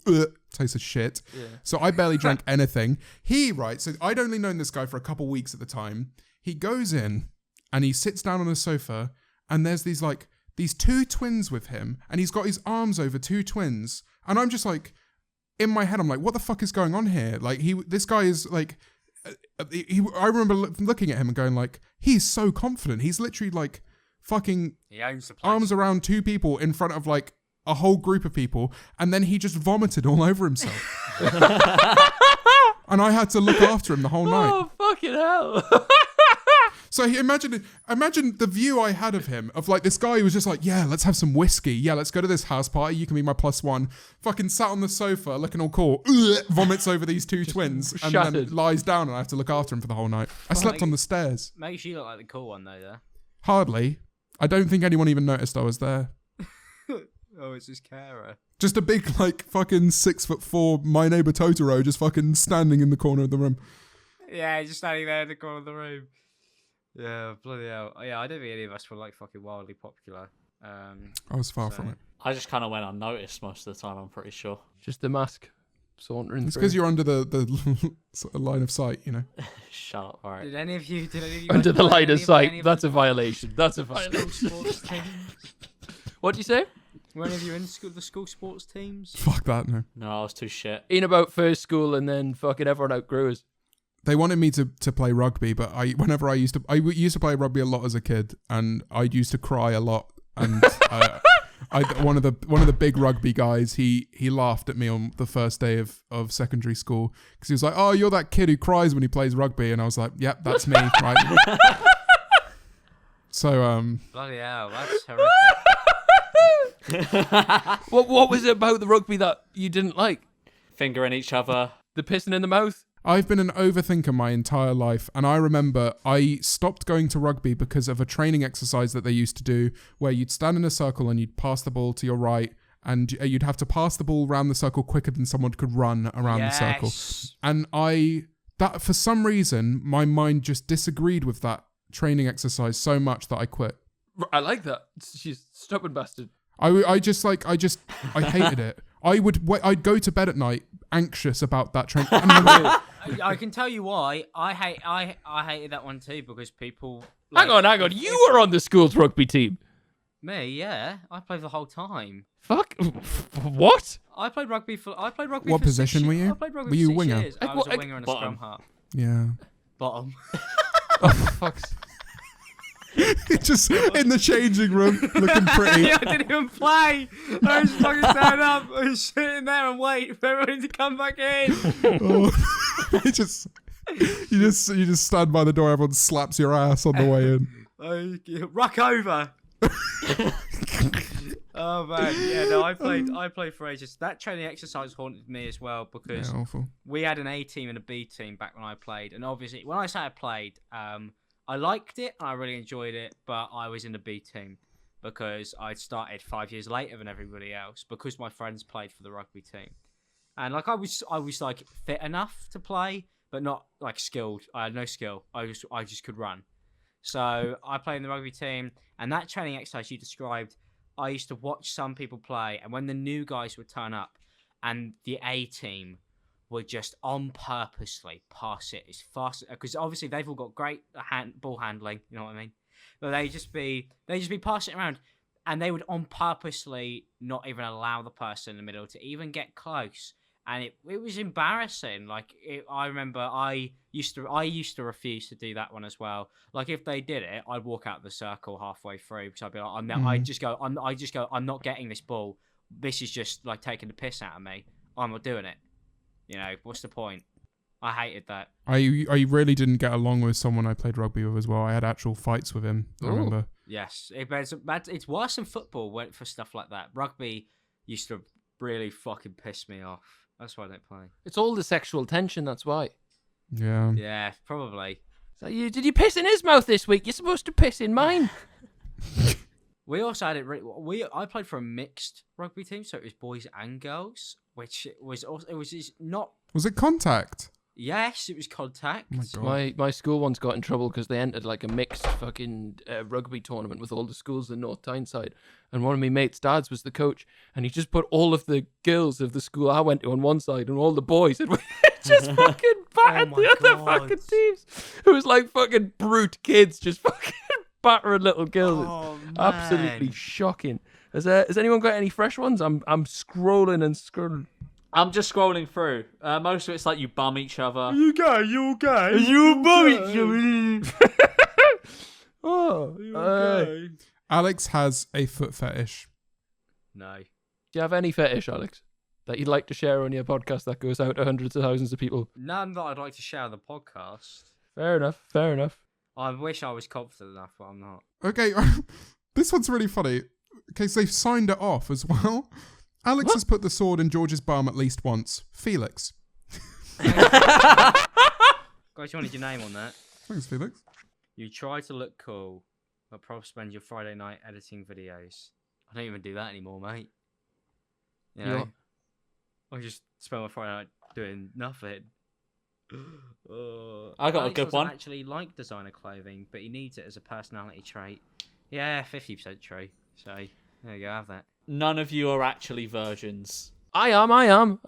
Tastes of shit. Yeah. So I barely drank anything. So I'd only known this guy for a couple weeks at the time. He goes in, and he sits down on a sofa, and there's these 2 twins with him, and he's got his arms over 2 twins. And I'm just like... in my head, I'm like, what the fuck is going on here? Like, this guy is like, I remember looking at him and going like, he's so confident. He's literally like fucking he owns the place. Arms around 2 people in front of like a whole group of people. And then he just vomited all over himself. And I had to look after him the whole night. Oh, fucking hell. So imagine the view I had of him, of like this guy who was just like, yeah, let's have some whiskey. Yeah, let's go to this house party. You can be my plus one. Fucking sat on the sofa looking all cool. Vomits over these 2 twins and then lies down and I have to look after him for the whole night. I slept on the stairs. Makes you look like the cool one though. Hardly. I don't think anyone even noticed I was there. Oh, it's his carer. Just a big like fucking 6'4" my neighbor Totoro just fucking standing in the corner of the room. Yeah, just standing there in the corner of the room. Yeah, bloody hell. Yeah, I don't think any of us were like fucking wildly popular. I was far from it. I just kind of went unnoticed most of the time, I'm pretty sure. Just the mask sauntering It's through. because you're under the line of sight, you know. Shut up, alright. Did any of you under the line of sight? any That's a violation. That's a violation. sports teams? What do you say? Were any of you in the school sports teams? Fuck that, no. No, I was too shit. In about first school and then fucking everyone outgrew us. They wanted me to play rugby, but I used to play rugby a lot as a kid, and I used to cry a lot. And one of the big rugby guys, he laughed at me on the first day of secondary school because he was like, "Oh, you're that kid who cries when he plays rugby," and I was like, "Yep, that's me." Right. So Bloody hell, that's horrific. What was it about the rugby that you didn't like? Fingering each other. The pissing in the mouth? I've been an overthinker my entire life, and I remember I stopped going to rugby because of a training exercise that they used to do where you'd stand in a circle and you'd pass the ball to your right, and you'd have to pass the ball around the circle quicker than someone could run around the circle. And that for some reason, my mind just disagreed with that training exercise so much that I quit. I like that. She's stubborn bastard. I hated it. I'd go to bed at night anxious about that training. I can tell you why. I hated that one too because people. Hang on. You were on the school's rugby team. Me, yeah. I played the whole time. Fuck. What? I played rugby. What position were you? I played rugby were you for 6 winger? years. I was a winger and a scrum half. Yeah. Bottom. Oh, fuck's. Just in the changing room, looking pretty. I didn't even play. I was fucking stand up. I was sitting there and wait for everybody to come back in. Oh, you just stand by the door. Everyone slaps your ass on the way in. Ruck over. Oh man, yeah, no, I played for ages. That training exercise haunted me as well because awful. we had an A team and a B team back when I played, and obviously when I started played, I liked it and I really enjoyed it, but I was in the B team because I'd started 5 years later than everybody else because my friends played for the rugby team, and like I was like fit enough to play, but not like skilled. I had no skill. I just could run. So I played in the rugby team, and that training exercise you described, I used to watch some people play, and when the new guys would turn up, and the A team would just on purposely pass it as fast, because obviously they've all got great ball handling, you know what I mean? But they just be passing it around, and they would on purposely not even allow the person in the middle to even get close. And it was embarrassing. Like I remember, I used to refuse to do that one as well. Like if they did it, I'd walk out of the circle halfway through because I'd be like, I'm not getting this ball. This is just like taking the piss out of me. I'm not doing it. You know, what's the point? I hated that. I really didn't get along with someone I played rugby with as well. I had actual fights with him. I remember. Yes, it's worse than football for stuff like that. Rugby used to really fucking piss me off. That's why I don't play. It's all the sexual tension, that's why. Yeah. Yeah, probably. So did you piss in his mouth this week? You're supposed to piss in mine. We also had it. I played for a mixed rugby team, so it was boys and girls, which was not. Was it contact? Yes, it was contact. Oh my God. My school once got in trouble because they entered like a mixed fucking rugby tournament with all the schools in North Tyneside, and one of my mates' dads was the coach, and he just put all of the girls of the school I went to on one side and all the boys, and we just fucking battered the other fucking teams. It was like fucking brute kids just fucking battering little girls. Oh, man. Absolutely shocking. Has anyone got any fresh ones? I'm scrolling and scrolling. I'm just scrolling through. Most of it's like you bum each other. You bum each other. Oh, Alex has a foot fetish. No. do you have any fetish, Alex, that you'd like to share on your podcast that goes out to hundreds of thousands of people? None that I'd like to share on the podcast. Fair enough. I wish I was confident enough, but I'm not. Okay, this one's really funny. Okay, so they've signed it off as well. Alex has put the sword in George's bum at least once. Felix. Guys, you wanted your name on that? Thanks, Felix. You try to look cool, but probably spend your Friday night editing videos. I don't even do that anymore, mate. You know? I just spend my Friday night doing nothing. I got a Alex good one. doesn't actually like designer clothing, but he needs it as a personality trait. Yeah, 50% true. So, there you go, have that. None of you are actually virgins. I am. I am.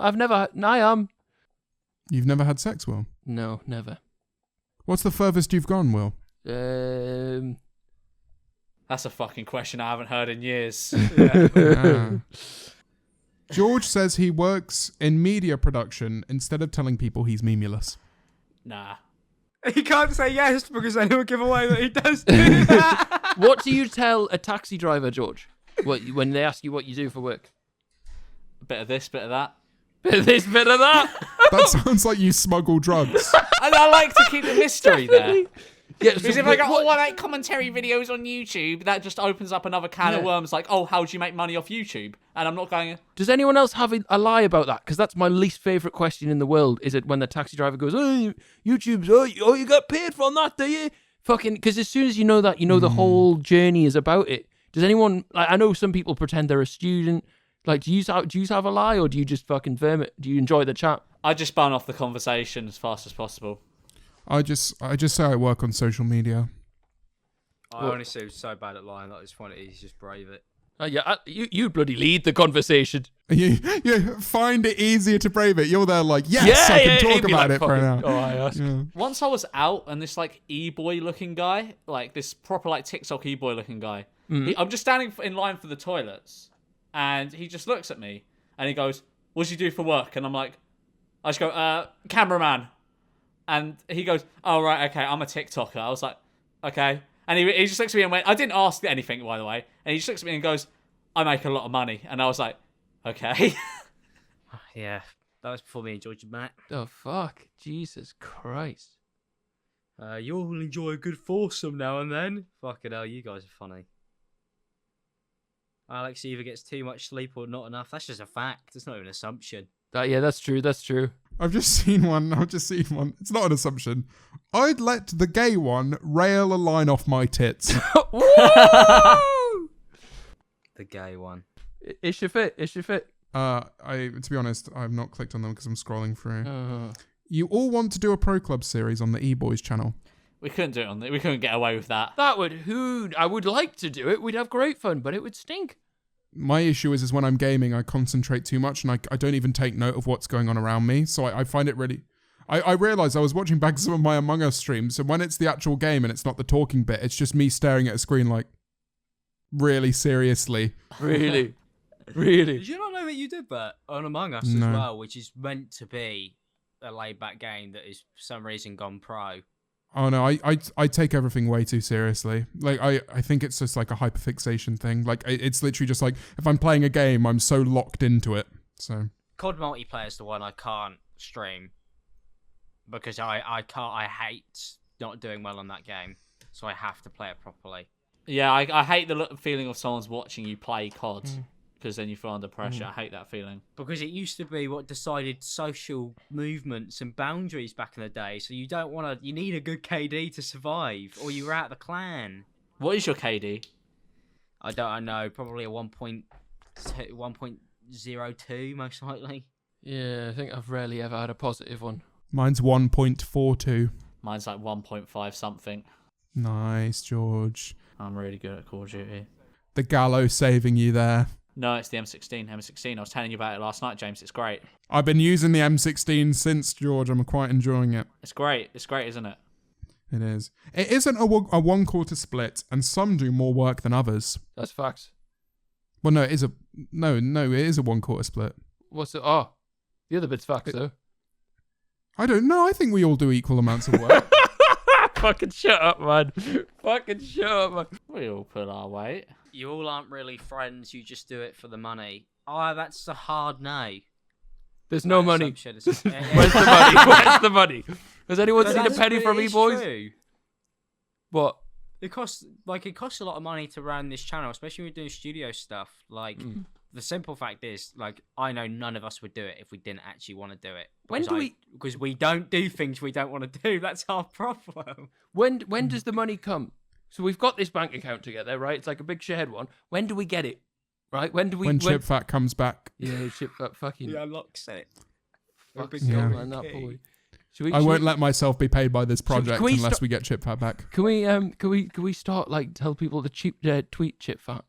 You've never had sex, Will? No, never. What's the furthest you've gone, Will? That's a fucking question I haven't heard in years. George says he works in media production instead of telling people he's memulous. Nah. He can't say yes because then he'll give away that he does do that. What do you tell a taxi driver, George? When they ask you what you do for work? A bit of this, bit of that. Bit of this, bit of that. That sounds like you smuggle drugs. And I like to keep the mystery there. Yeah, Because if I go, I make commentary videos on YouTube, that just opens up another can of worms like, oh, how do you make money off YouTube? And I'm not going... Does anyone else have a lie about that? Because that's my least favourite question in the world. Is it when the taxi driver goes, oh, YouTube's, oh, you got paid from that, do you? Fucking, because as soon as you know that, you know the whole journey is about it. Does anyone, like, I know some people pretend they're a student. Like, do you have a lie, or do you just fucking verm it? Do you enjoy the chat? I just burn off the conversation as fast as possible. I just say I work on social media. I honestly was so bad at lying that I just find it easy to just brave it. You bloody lead the conversation. You find it easier to brave it. You're there like, yes, I can talk about it for an hour. Oh, I ask. Yeah. Once I was out and this like e-boy looking guy, like this proper like TikTok e-boy looking guy, I'm just standing in line for the toilets and he just looks at me and he goes, what do you do for work? And I'm like, I just go, cameraman. And he goes, oh, right, okay, I'm a TikToker. I was like, okay. And he just looks at me and went, I didn't ask anything, by the way. And he just looks at me and goes, I make a lot of money. And I was like, okay. Yeah, that was before me and George met. The fuck? Jesus Christ. You all enjoy a good foursome now and then. Fucking hell, you guys are funny. Alex either gets too much sleep or not enough. That's just a fact. It's not even an assumption. Yeah, that's true. That's true. I've just seen one. It's not an assumption. I'd let the gay one rail a line off my tits. Woo! The gay one. Is she fit? To be honest, I've not clicked on them because I'm scrolling through. You all want to do a Pro Club series on the Eboys channel. We couldn't do it we couldn't get away with that. I would like to do it. We'd have great fun, but it would stink. My issue is when I'm gaming, I concentrate too much and I don't even take note of what's going on around me. So I find it really... I realised I was watching back some of my Among Us streams, and when it's the actual game and it's not the talking bit, it's just me staring at a screen like, really seriously. Really? Did you not know that you did that on Among Us No. as well, which is meant to be a laid-back game that is for some reason gone pro? Oh no, I take everything way too seriously. Like I think it's just like a hyperfixation thing. Like it's literally just like if I'm playing a game, I'm so locked into it. So COD multiplayer is the one I can't stream because I hate not doing well on that game, so I have to play it properly. Yeah, I hate the feeling of someone's watching you play COD. Because then you feel under pressure. I hate that feeling. Because it used to be what decided social movements and boundaries back in the day. So you don't want to. You need a good KD to survive, or you're out of the clan. What is your KD? I know. Probably a 1.02 most likely. Yeah, I think I've rarely ever had a positive one. mine's 1.42. Mine's like 1.5 something. Nice, George. I'm really good at Call of Duty. The gallows saving you there. No, it's the M16. I was telling you about it last night, James. It's great. I've been using the M16 since, George. I'm quite enjoying it. It's great. It's great, isn't it? It is. It isn't a 1/4 split, and some do more work than others. That's facts. Well, no, it is a 1/4 split. What's it? Oh, the other bit's facts though. I don't know. I think we all do equal amounts of work. Fucking shut up, man. Fucking shut up, man. We all pull our weight. You all aren't really friends. You just do it for the money. Oh, that's a hard no. There's no money. Assumption. Where's the money? Where's the money? Has anyone But seen a that's- penny but from it me, is boys? true. What? It costs a lot of money to run this channel, especially when we're doing studio stuff. Like the simple fact is, like, I know none of us would do it if we didn't actually want to do it. Because we don't do things we don't want to do. That's our problem. When does the money come? So we've got this bank account together, right? It's like a big shared one. When do we get it? Right? When do we? When Chip Fat comes back. Yeah, Chip Fat fucking. He unlocks it. Fucking big hell, guy. man, that boy. I won't let myself be paid by this project we unless we get Chip Fat back. Can we start like tell people to tweet Chip Fat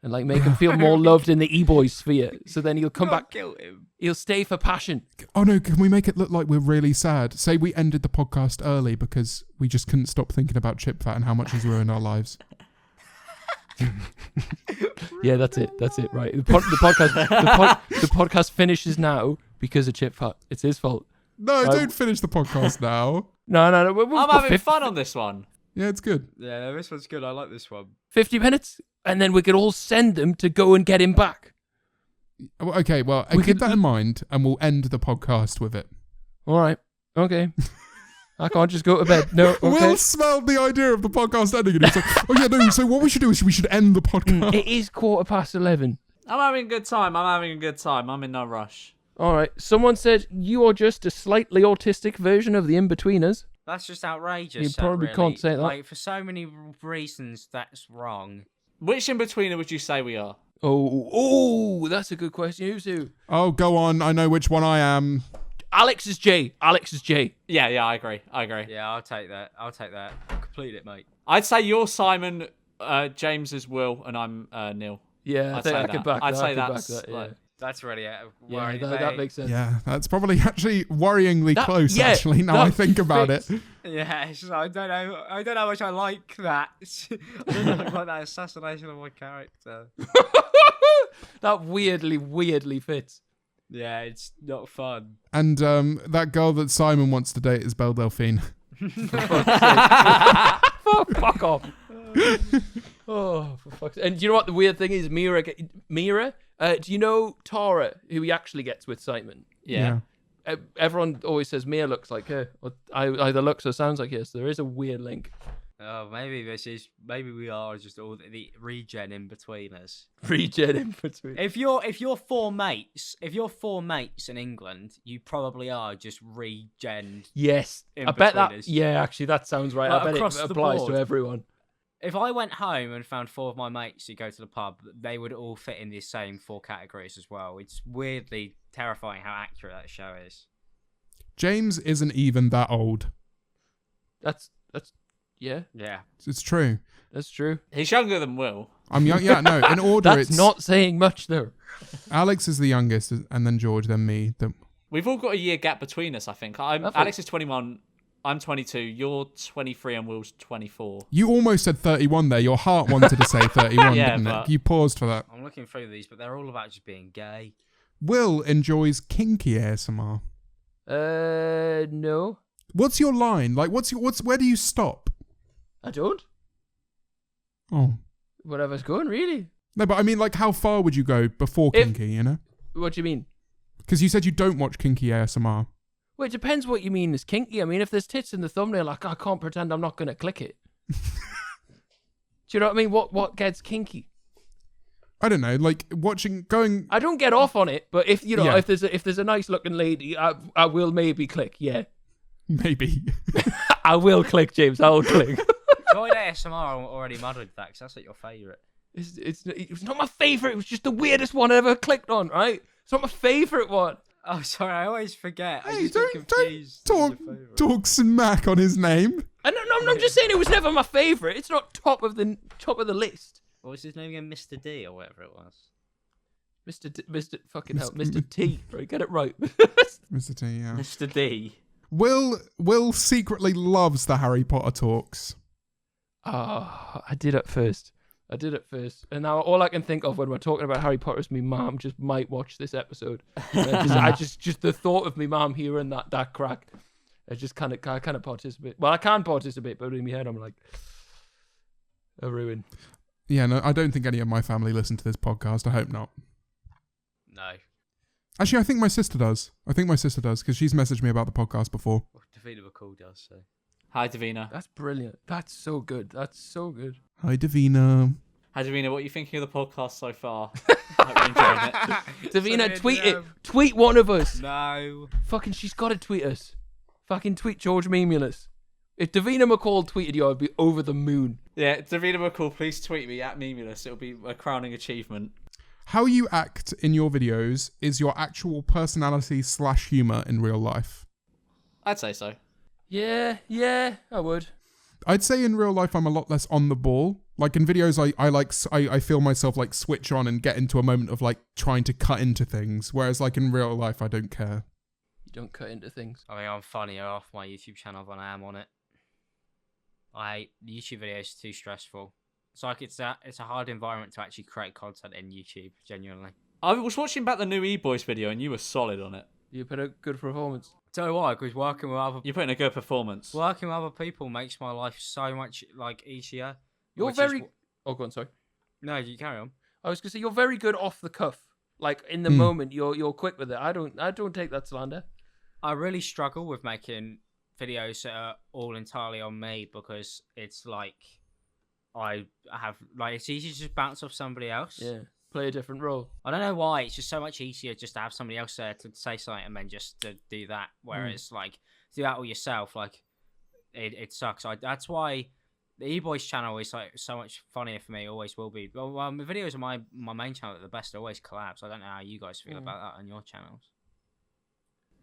and like make him feel more loved in the Eboys sphere? So then he'll come back. Kill him. He'll stay for passion. Oh no, can we make it look like we're really sad? Say we ended the podcast early because we just couldn't stop thinking about Chip Fat and how much he's ruined our lives. Yeah, that's it. Right. The podcast finishes now because of Chip Fat. It's his fault. No, don't finish the podcast now. No. I'm having fun on this one. Yeah, it's good. Yeah, this one's good. I like this one. 50 minutes, and then we could all send them to go and get him back. Okay, well, keep that in mind, and we'll end the podcast with it. All right. Okay. I can't just go to bed. No. Okay. Will smelled the idea of the podcast ending, and he's like, "Oh yeah, no. So what we should do is we should end the podcast." It is 11:15. I'm having a good time. I'm in no rush. All right. Someone said you are just a slightly autistic version of the In-Betweeners. That's just outrageous. You probably can't say that. Like, for so many reasons, that's wrong. Which in-betweener would you say we are? Oh, that's a good question. Who's who? Oh, go on. I know which one I am. Alex is J. Yeah, I agree. Yeah, I'll take that. Complete it, mate. I'd say you're Simon, James is Will, and I'm Neil. Yeah, I think I could back that. I'd say I could that's back that, yeah. like, That's really it. Yeah, that makes sense. Yeah, that's probably actually worryingly close. yeah, Actually, now I think about fits. it. Yeah, it's just, I don't know how much I like that. I don't know, I like that assassination of my character. That weirdly fits. Yeah, it's not fun. And that girl that Simon wants to date is Belle Delphine. Fuck off. Oh, for fuck's sake. And do you know what the weird thing is? Mira? Do you know Tara, who he actually gets with Simon? yeah. Everyone always says Mia looks like her, or either looks or sounds like her, so there is a weird link. Oh, maybe we are just all the regen in between us. Regen in between. If you're four mates in England, you probably are just regen. Yes, in I bet between that. us. Yeah, actually, that sounds right. Like, I bet across it the applies to board. everyone. If I went home and found four of my mates who go to the pub, they would all fit in the same four categories as well. It's weirdly terrifying how accurate that show is. James isn't even that old. That's yeah, Yeah. It's true. that's true. He's younger than Will. I'm young. Yeah, no. In order, That's it's not saying much though. Alex is the youngest, and then George, then me. We've all got a year gap between us, I think. Alex is 21, I'm 22, you're 23, and Will's 24. You almost said 31 there. Your heart wanted to say 31, Yeah, didn't it? but- You paused for that. I'm looking through these, but they're all about just being gay. Will enjoys kinky ASMR. No, What's your line? Like, where do you stop? I don't. Oh. Whatever's going, really. No, but I mean, like, how far would you go before If- kinky, you know? What do you mean? Because you said you don't watch kinky ASMR. Well, it depends what you mean is kinky. I mean, if there's tits in the thumbnail, like, I can't pretend I'm not going to click it. Do you know what I mean? What gets kinky? I don't know, like, going... I don't get off on it, but if Yeah. if there's a nice looking lady, I will maybe click. Yeah, Maybe. I will click, James. I will click. Join ASMR already muddled that, because that's like your favourite. It's not my favorite. It was just the weirdest one I ever clicked on. Right? It's not my favorite one. Oh, sorry, I always forget. I Hey, just get confused. talk smack on his name. I'm just saying it was never my favorite. It's not top of the list. What was his name again? Mr. D or whatever it was. Mr. Fucking hell, Mr. T. Right, get it right. Mr. T, yeah. Mr. D. Will secretly loves the Harry Potter talks. Oh, I did at first. And now all I can think of when we're talking about Harry Potter is my mum just might watch this episode. I just the thought of my mum hearing that crack, I kind of participate. Well, I can participate, but in my head I'm like, a ruin. Yeah, no, I don't think any of my family listen to this podcast. I hope not. No. Actually, I think my sister does. Because she's messaged me about the podcast before. Well, Davina McCall does, so. Hi, Davina. That's brilliant. That's so good. Hi, Davina. Hi, Davina. What are you thinking of the podcast so far? I hope you're enjoying it. Davina, tweet it. Tweet one of us. No. Fucking, she's got to tweet us. Fucking tweet George Memulus. If Davina McCall tweeted you, I'd be over the moon. Yeah, Davina McCall, please tweet me at Memulus. It'll be a crowning achievement. How you act in your videos is your actual personality / humour in real life. I'd say so. Yeah, I would. I'd say in real life I'm a lot less on the ball. Like in videos, I feel myself like switch on and get into a moment of like trying to cut into things. Whereas like in real life, I don't care. You don't cut into things. I mean, I'm funnier off my YouTube channel than I am on it. YouTube videos are too stressful. It's like it's a hard environment to actually create content in YouTube, genuinely. I was watching back the new Eboys video and you were solid on it. You put a good performance. Tell you why, because working with in a good performance. other people makes my life so much like easier. You're very. Oh, go on. Sorry. No, you carry on. I was gonna say you're very good off the cuff. Like in the moment, you're quick with it. I don't take that slander. I really struggle with making videos that are all entirely on me because it's like I have like it's easy to just bounce off somebody else. Yeah. Play a different role. I don't know why. It's just so much easier just to have somebody else there to say something and then just to do that. Whereas like do that all yourself, like it sucks. That's why the Eboys channel is like so much funnier for me. Always will be. Well, my videos on my main channel are the best. Always collabs. I don't know how you guys feel about that on your channels.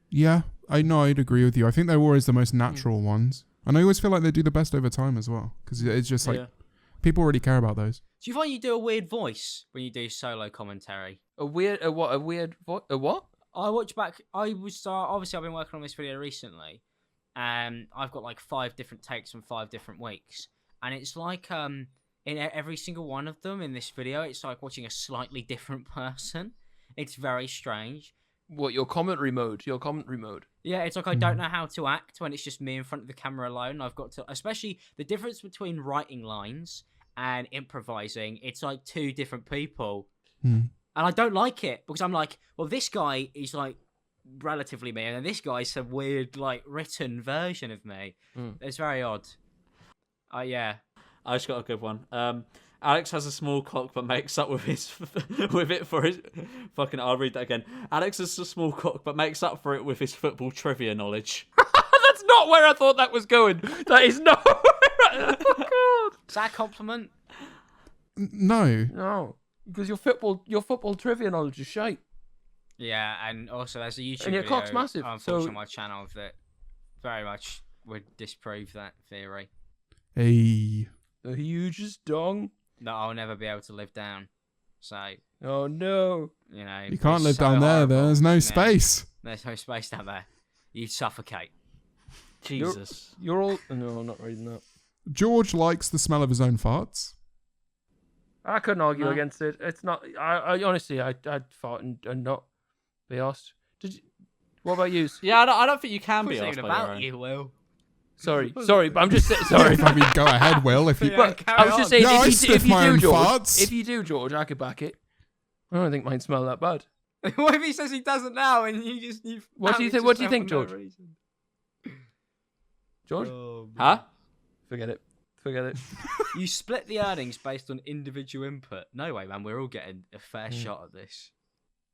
Yeah, I know. I'd agree with you. I think they're always the most natural ones, and I always feel like they do the best over time as well because it's just like people really care about those. Do you find you do a weird voice when you do solo commentary? A weird what? I watch back. Obviously I've been working on this video recently, and I've got like 5 different takes from 5 different weeks, and it's like in every single one of them in this video, it's like watching a slightly different person. It's very strange. What, your commentary mode? Yeah, it's like I don't know how to act when it's just me in front of the camera alone. I've got to, especially the difference between writing lines and improvising. It's like 2 different people. And I don't like it because I'm like, well, this guy is like relatively me, and then this guy's some weird like written version of me. It's very odd. Yeah. I just got a good one. Alex has a small cock but makes up with it for his fucking. I'll read that again. Alex has a small cock but makes up for it with his football trivia knowledge. That's not where I thought that was going. That is not. Oh God. Is that a compliment? No. No, because your football trivia knowledge is shite. Yeah, and also there's a YouTube And your video, cock's massive, unfortunately, so- on my channel that very much would disprove that theory. Hey. The hugest dong. That I'll never be able to live down. So, Oh no. you know. You can't it's live so down there. horrible. There's no Yeah, space. There's no space down there. You'd suffocate. Jesus. You're all. No, I'm not reading that. George likes the smell of his own farts. I couldn't argue No. against it. It's not. I honestly, I'd fart and not be asked. Did you? What about you? Yeah, I don't think you can be What's asked even by your about own. you, Will? Sorry, but I'm just sorry. I mean, go ahead, Will. If you. Yeah, But carry I was on. just saying, No, I if you sniff do, my own George, farts. if you do, George, I could back it. I don't think mine smell that bad. What if he says he doesn't now and you just... What do you think? What do you think, George? George, Huh? forget it. Forget it. You split the earnings based on individual input. No way, man. We're all getting a fair shot at this.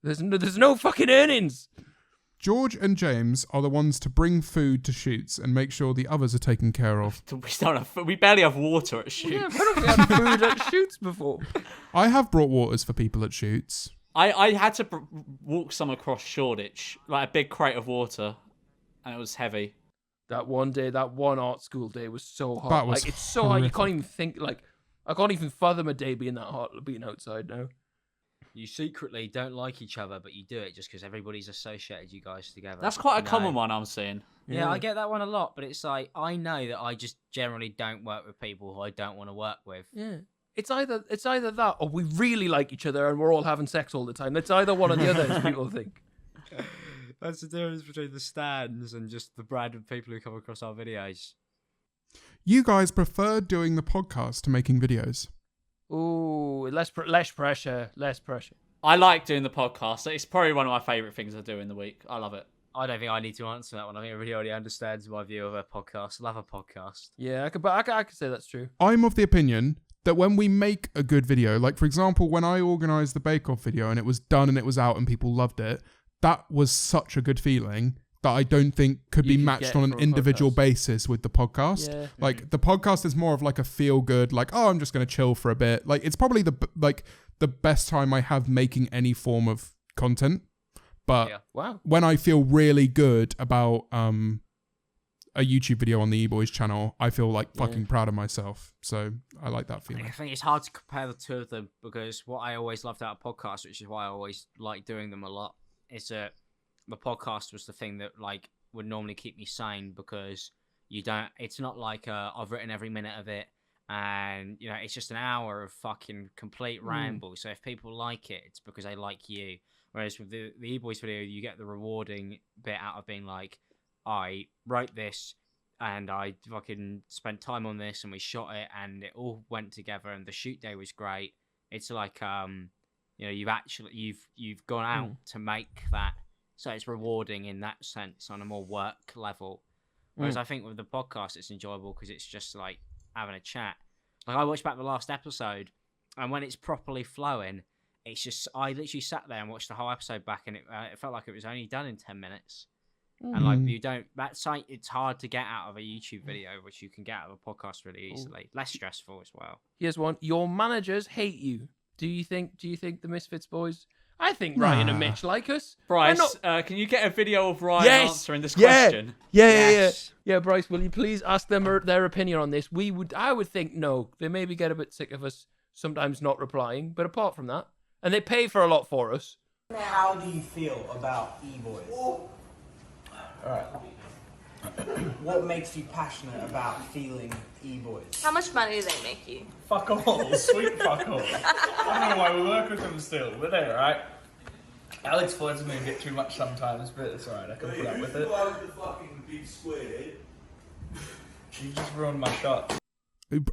There's no fucking earnings. George and James are the ones to bring food to shoots and make sure the others are taken care of. We barely have water at shoots. Yeah, when have we had food at shoots before? I have brought waters for people at shoots. I had to walk some across Shoreditch, like a big crate of water, and it was heavy. That one day, that one art school day was so hot. That was like it's so hot you horrific. can't even think. Like I can't even fathom a day being that hot, being outside now. You secretly don't like each other, but you do it just because everybody's associated you guys together. That's quite a No. common one I'm seeing. Yeah, I get that one a lot, but it's like, I know that I just generally don't work with people who I don't want to work with. Yeah. It's either that or we really like each other and we're all having sex all the time. It's either one or the other, as people think. That's the difference between the stands and just the random people who come across our videos. You guys prefer doing the podcast to making videos. Ooh, less pressure. I like doing the podcast. It's probably one of my favourite things I do in the week. I love it. I don't think I need to answer that one. I think everybody already understands my view of a podcast. Love a podcast. Yeah, I could say that's true. I'm of the opinion that when we make a good video, like for example, when I organised the Bake Off video and it was done and it was out and people loved it, that was such a good feeling that I don't think could You be could matched get on an for a individual podcast. basis with the podcast. Yeah. Like the podcast is more of like a feel good, like, oh, I'm just going to chill for a bit. Like it's probably the best time I have making any form of content. But Yeah. Wow. when I feel really good about a YouTube video on the Eboys channel, I feel like fucking proud of myself. So I like that I feeling. think it's hard to compare the two of them because what I always loved about podcasts, which is why I always like doing them a lot, is that the podcast was the thing that like would normally keep me sane because it's not like I've written every minute of it and you know it's just an hour of fucking complete ramble. So if people like it, it's because they like you. Whereas with the eBoys video, you get the rewarding bit out of being like, I wrote this and I fucking spent time on this and we shot it and it all went together and the shoot day was great. It's like you know, you've gone out to make that, so it's rewarding in that sense on a more work level. Whereas I think with the podcast, it's enjoyable because it's just like having a chat. Like I watched back the last episode, and when it's properly flowing, it's just I literally sat there and watched the whole episode back, and it felt like it was only done in 10 minutes. And like it's hard to get out of a YouTube video, which you can get out of a podcast really easily. Less stressful as well. Here's one. Your managers hate you. Do you think the Misfits boys? I think Ryan and Mitch like us. Bryce, can you get a video of Ryan answering this question? Yeah, Bryce, will you please ask them their opinion on this? I would think no. They maybe get a bit sick of us sometimes not replying, but apart from that, and they pay for a lot for us. How do you feel about Eboys? Alright. What makes you passionate about feeling Eboys? How much money do they make you? Fuck all, sweet fuck all. I don't know why we work with them still, but they're alright. Alex flirts with me a bit too much sometimes, but it's alright, I can put up with it. You just ruined my shot.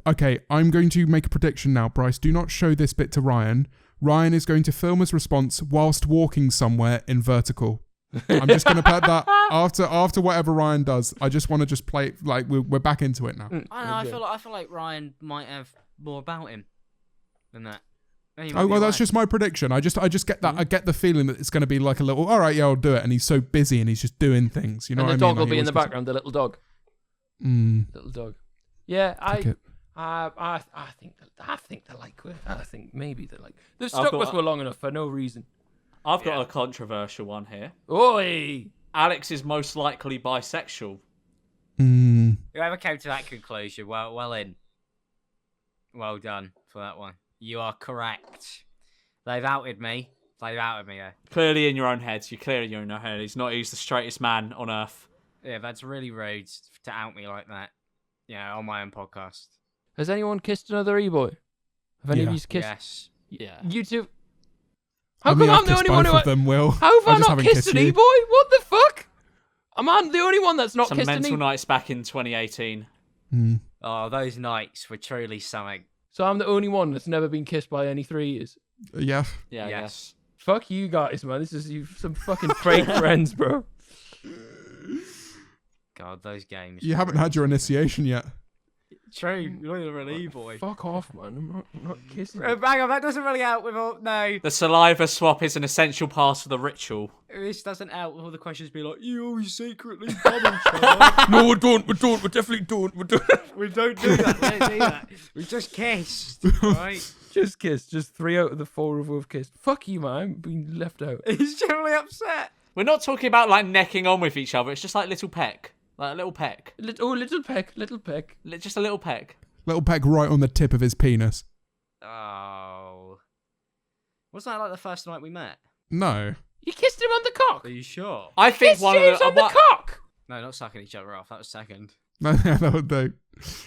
Okay, I'm going to make a prediction now, Bryce. Do not show this bit to Ryan. Ryan is going to film his response whilst walking somewhere in vertical. I'm just gonna put that after whatever Ryan does. I just want to just play it, like we're back into it now. I don't know. I feel like Ryan might have more about him than that. Oh well, that's just my prediction. I just get that. I get the feeling that it's going to be like a little. All right, yeah, I'll do it. And he's so busy and he's just doing things. You know and what I mean? the dog will be in the background. The little dog. Little dog. Yeah, I think they're like. I think maybe they're like. They've stuck with me long enough for no reason. I've got a controversial one here. Oi! Alex is most likely bisexual. Whoever came to that conclusion, well done for that one. You are correct. They've outed me. Yeah. Clearly in your own head. You're clearly in your own head. He's the straightest man on earth. Yeah, that's really rude to out me like that. Yeah, on my own podcast. Has anyone kissed another e-boy? Have any of you kissed? Yes. Yeah. You two. How come I'm the only one who... them, Will. How have I not kissed an e-boy? What the fuck? I'm the only one that's not Some kissed an e-boy. mental nights back in 2018. Oh, those nights were truly something. So I'm the only one that's never been kissed by any 3 years. Yeah. Yeah, Yes. Fuck you guys, man. This is you some fucking fake friends, bro. God, those games. You haven't had your initiation yet. True. You're not even an e-boy. Fuck off, man. I'm not kissing. Bang on, that doesn't really help with all. No. The saliva swap is an essential part of the ritual. This doesn't help with all the questions being like, you always secretly come each other. No, we don't. We definitely don't. We don't do that. We don't do that. We just kissed. Right? Just kissed. Just 3 out of the 4 of we've kissed. Fuck you, man. I'm being left out. He's generally upset. We're not talking about like necking on with each other. It's just like little peck. Like a little peck. Little peck. Just a little peck. Little peck right on the tip of his penis. Oh. Wasn't that like the first night we met? No. You kissed him on the cock. Are you sure? I think Kissed James on the cock. No, not sucking each other off. That was second. No, that would do.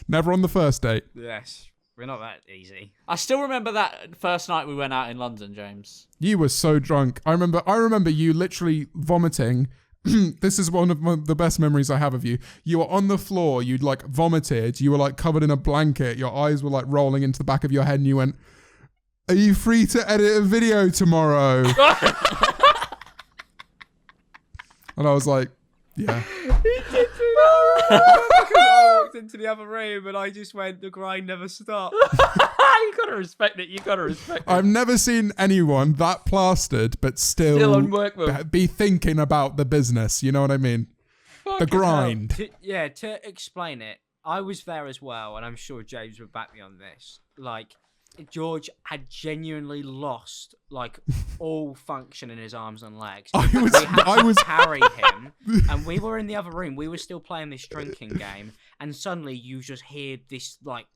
Never on the first date. Yes. We're not that easy. I still remember that first night we went out in London, James. You were so drunk. I remember you literally vomiting. This is one of the best memories I have of you. You were on the floor. You'd like vomited. You were like covered in a blanket. Your eyes were like rolling into the back of your head, and you went, "Are you free to edit a video tomorrow?" And I was like, "Yeah." I walked into the other room and I just went, the grind never stopped. You gotta respect it. I've never seen anyone that plastered, but still on work mode. be thinking about the business. You know what I mean? The grind. To explain it, I was there as well, and I'm sure James would back me on this. Like, George had genuinely lost like all function in his arms and legs. I was carry him, and we were in the other room. We were still playing this drinking game, and suddenly you just hear this like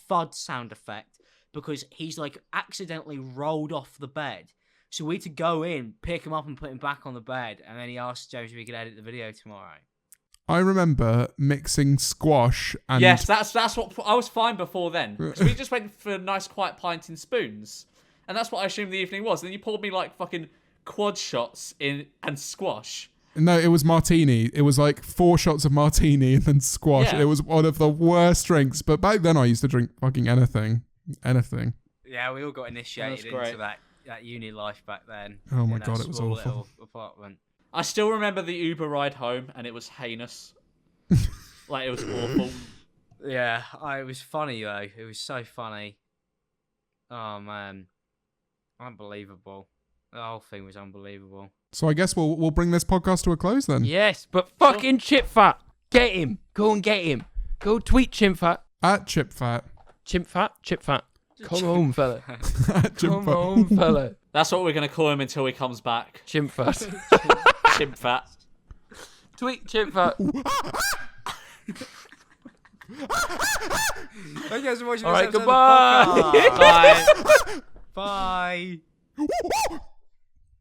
thud sound effect because he's like accidentally rolled off the bed. So we had to go in, pick him up, and put him back on the bed. And then he asked James if we could edit the video tomorrow. I remember mixing squash and... Yes, that's what... I was fine before then. Because we just went for a nice quiet pint in spoons. And that's what I assumed the evening was. And then you poured me like fucking quad shots in and squash. No, it was martini. It was like 4 shots of martini and then squash. Yeah. It was one of the worst drinks. But back then I used to drink fucking anything. Anything. Yeah, we all got initiated into that uni life back then. Oh my God, it was awful. Little apartment. I still remember the Uber ride home, and it was heinous. Like, it was awful. Yeah, it was funny, though. It was so funny. Oh, man. Unbelievable. The whole thing was unbelievable. So I guess we'll bring this podcast to a close then. Yes, but fucking Chipfat. Get him. Go and get him. Go tweet Chipfat. At Chipfat. Chipfat. Come home, fella. Come home, fella. That's what we're going to call him until he comes back. Chipfat. Chipfat. Tweet Chipfat. Thank you guys for watching. All right, this episode of the goodbye. podcast. Bye. Bye.